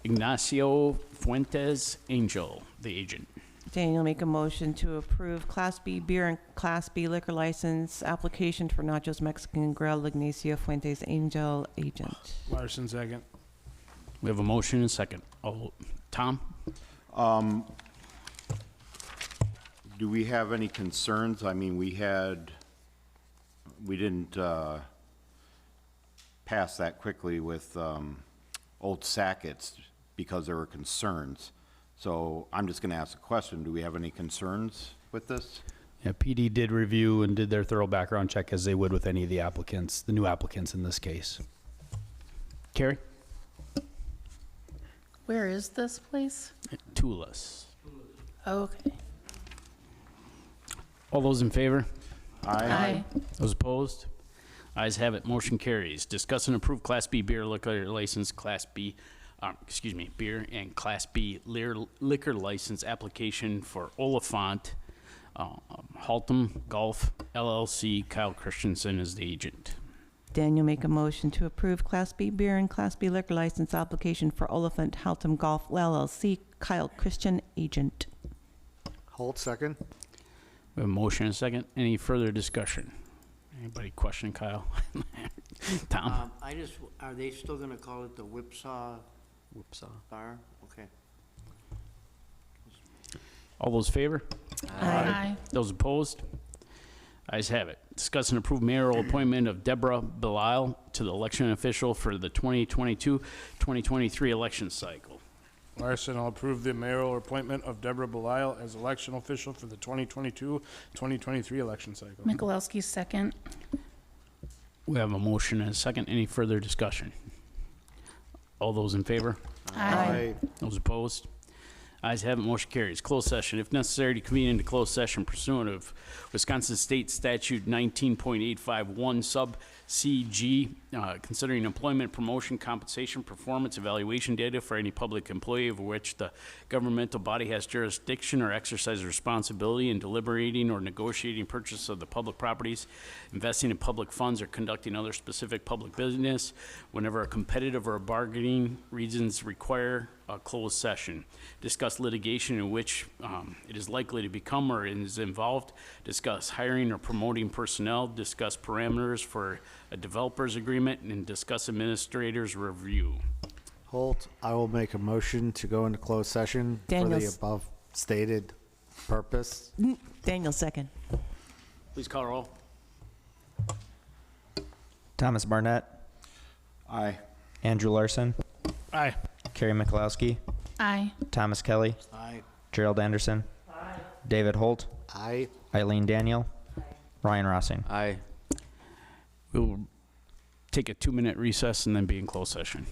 Ignacio Fuentes Angel, the agent. Daniel, make a motion to approve Class B beer and Class B liquor license application for Nachos Mexican Grill, Ignacio Fuentes Angel, agent. Larson, second. We have a motion and a second. Tom? Do we have any concerns? I mean, we didn't pass that quickly with Old Sackett's because there were concerns. So I'm just going to ask a question. Do we have any concerns with this? Yeah, PD did review and did their thorough background check as they would with any of the applicants, the new applicants in this case. Carrie? Where is this place? Tulis. Okay. All those in favor? Aye. Those opposed? Ayes have it, motion carries. Discuss and approve Class B beer liquor license, beer and Class B liquor license application for Oliphant Haltom Golf LLC. Kyle Christensen is the agent. Daniel, make a motion to approve Class B beer and Class B liquor license application for Oliphant Haltom Golf LLC. Kyle Christian, agent. Holt, second. We have a motion and a second. Any further discussion? Anybody question Kyle? Tom? Are they still gonna call it the Whipsaw Bar? Okay. All those favor? Aye. Those opposed? Ayes have it. Discuss and approve mayoral appointment of Deborah Belisle to the election official for the 2022-2023 election cycle. Larson, I'll approve the mayoral appointment of Deborah Belisle as election official for the 2022-2023 election cycle. Mikulowski, second. We have a motion and a second. Any further discussion? All those in favor? Aye. Those opposed? Ayes have it, motion carries. Closed session, if necessary, to convene into closed session pursuant of Wisconsin State Statute 19.851 sub CG, considering employment, promotion, compensation, performance, evaluation data for any public employee over which the governmental body has jurisdiction or exercise responsibility in deliberating or negotiating purchase of the public properties, investing in public funds, or conducting other specific public business whenever a competitive or bargaining reasons require a closed session. Discuss litigation in which it is likely to become or is involved. Discuss hiring or promoting personnel. Discuss parameters for a developer's agreement, and discuss administrator's review. Holt, I will make a motion to go into closed session for the Daniels. above stated purpose. Daniel, second. Please call roll. Thomas Barnett, Aye. Andrew Larson, Aye. Carrie Mikulowski, Aye. Thomas Kelly, Aye. Gerald Anderson, David Holt, Aye. Eileen Daniel, Ryan Rossing. Aye. We'll take a 2-minute recess and then be in closed session.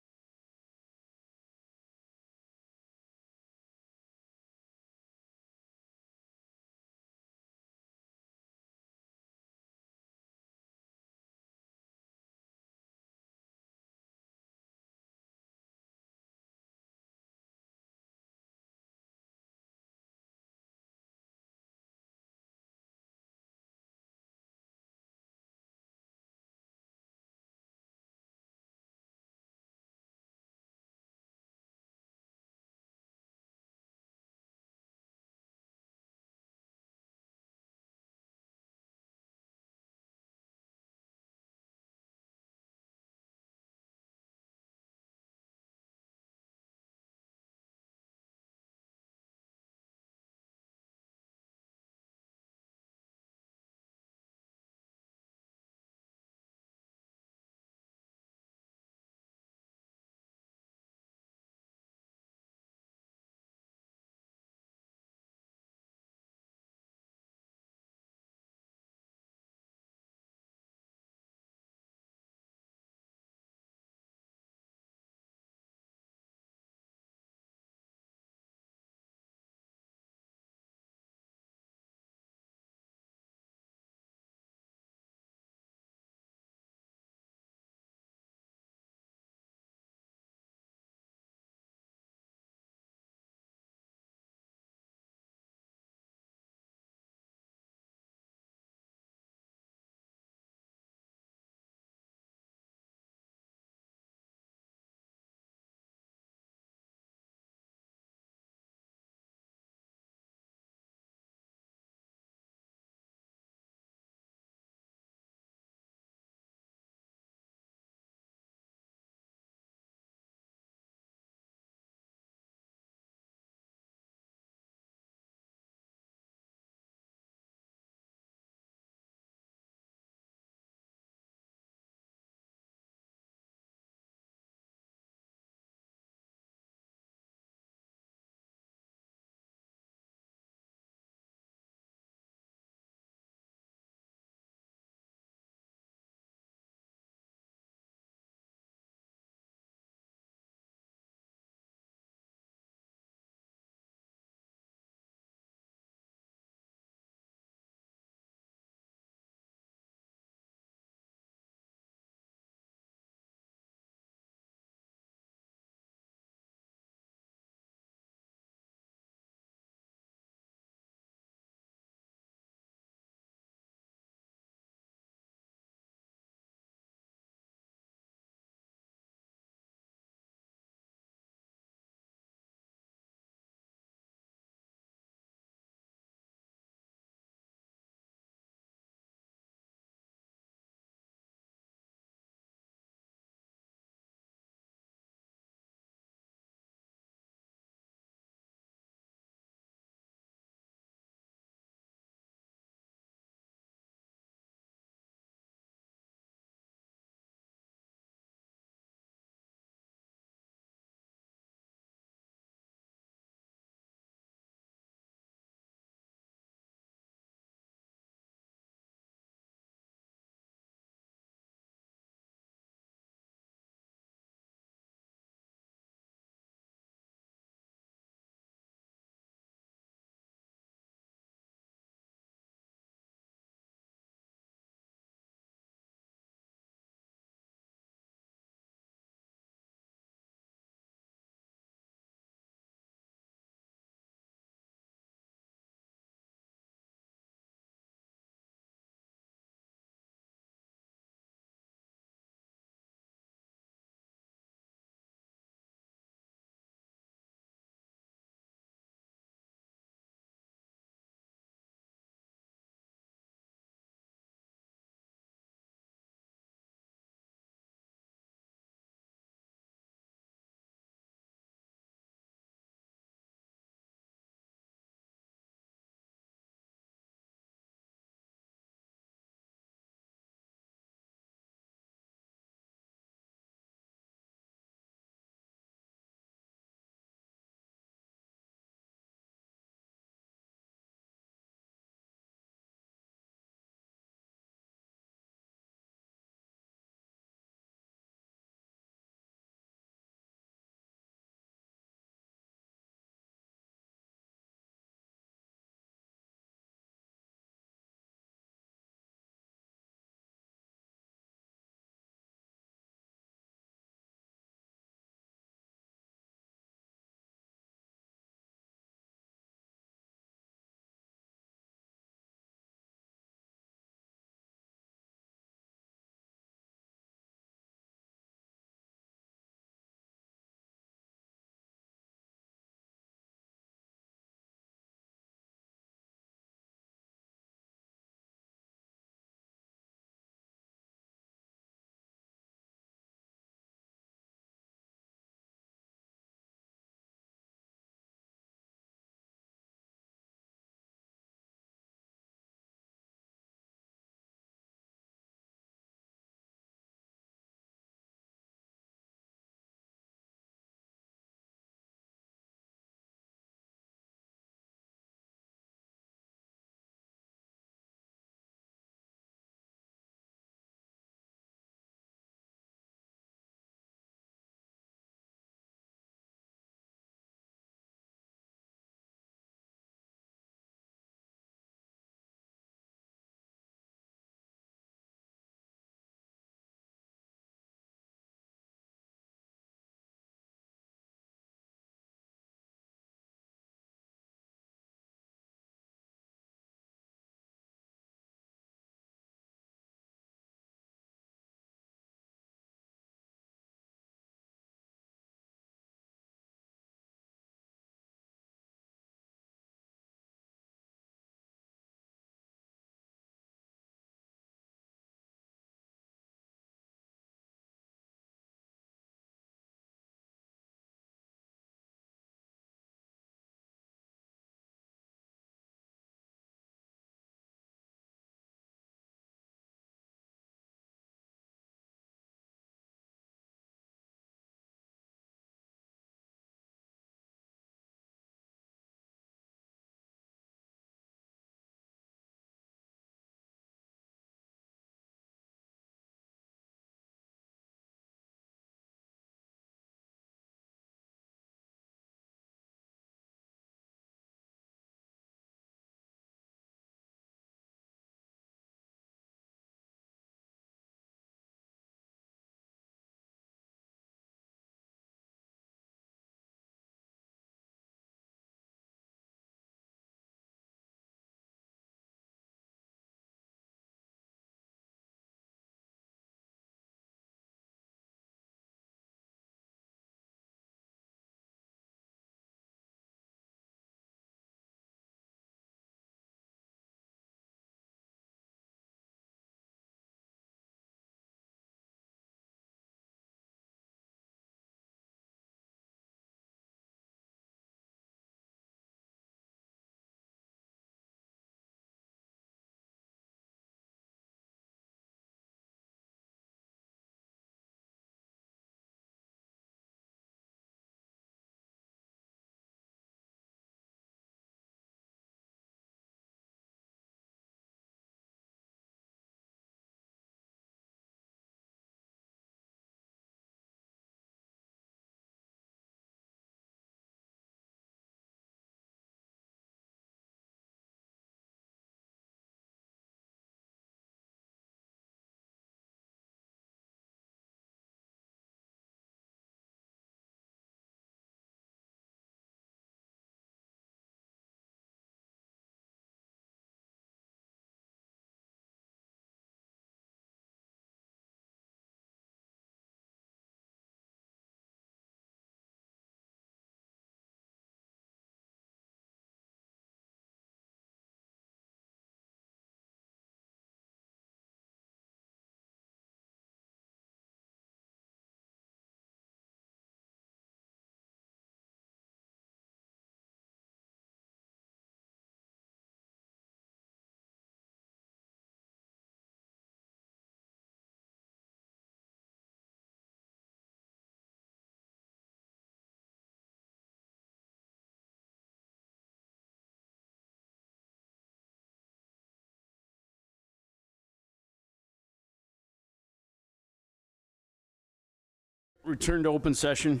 return to open session.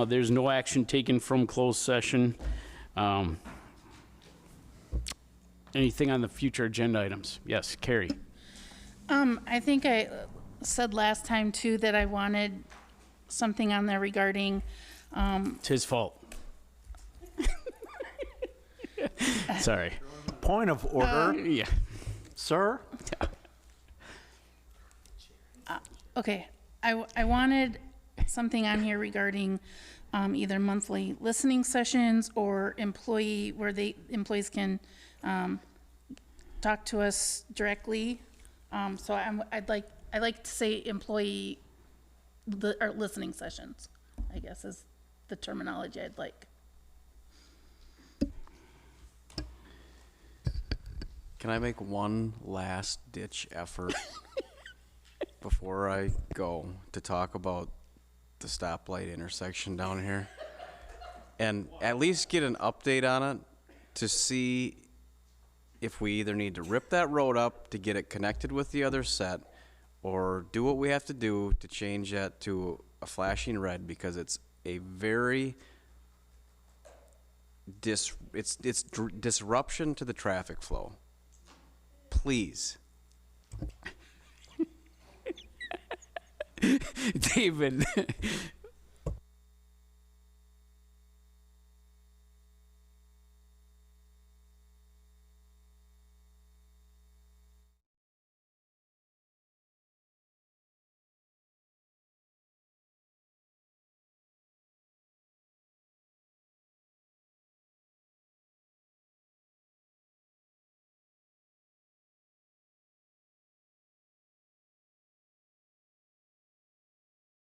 There's no action taken from closed session. Anything on the future agenda items? Yes, Carrie. I think I said last time too that I wanted something on there regarding, It's his fault. Sorry. Point of order, Yeah. sir? okay, I wanted something on here regarding either monthly listening sessions or where employees can talk to us directly. So I'd like to say employee or listening sessions, I guess is the terminology I'd like. Can I make one last ditch effort before I go to talk about the stoplight intersection down here? And at least get an update on it to see if we either need to rip that road up to get it connected with the other set or do what we have to do to change that to a flashing red, because it's a very disruption to the traffic flow. Please. David,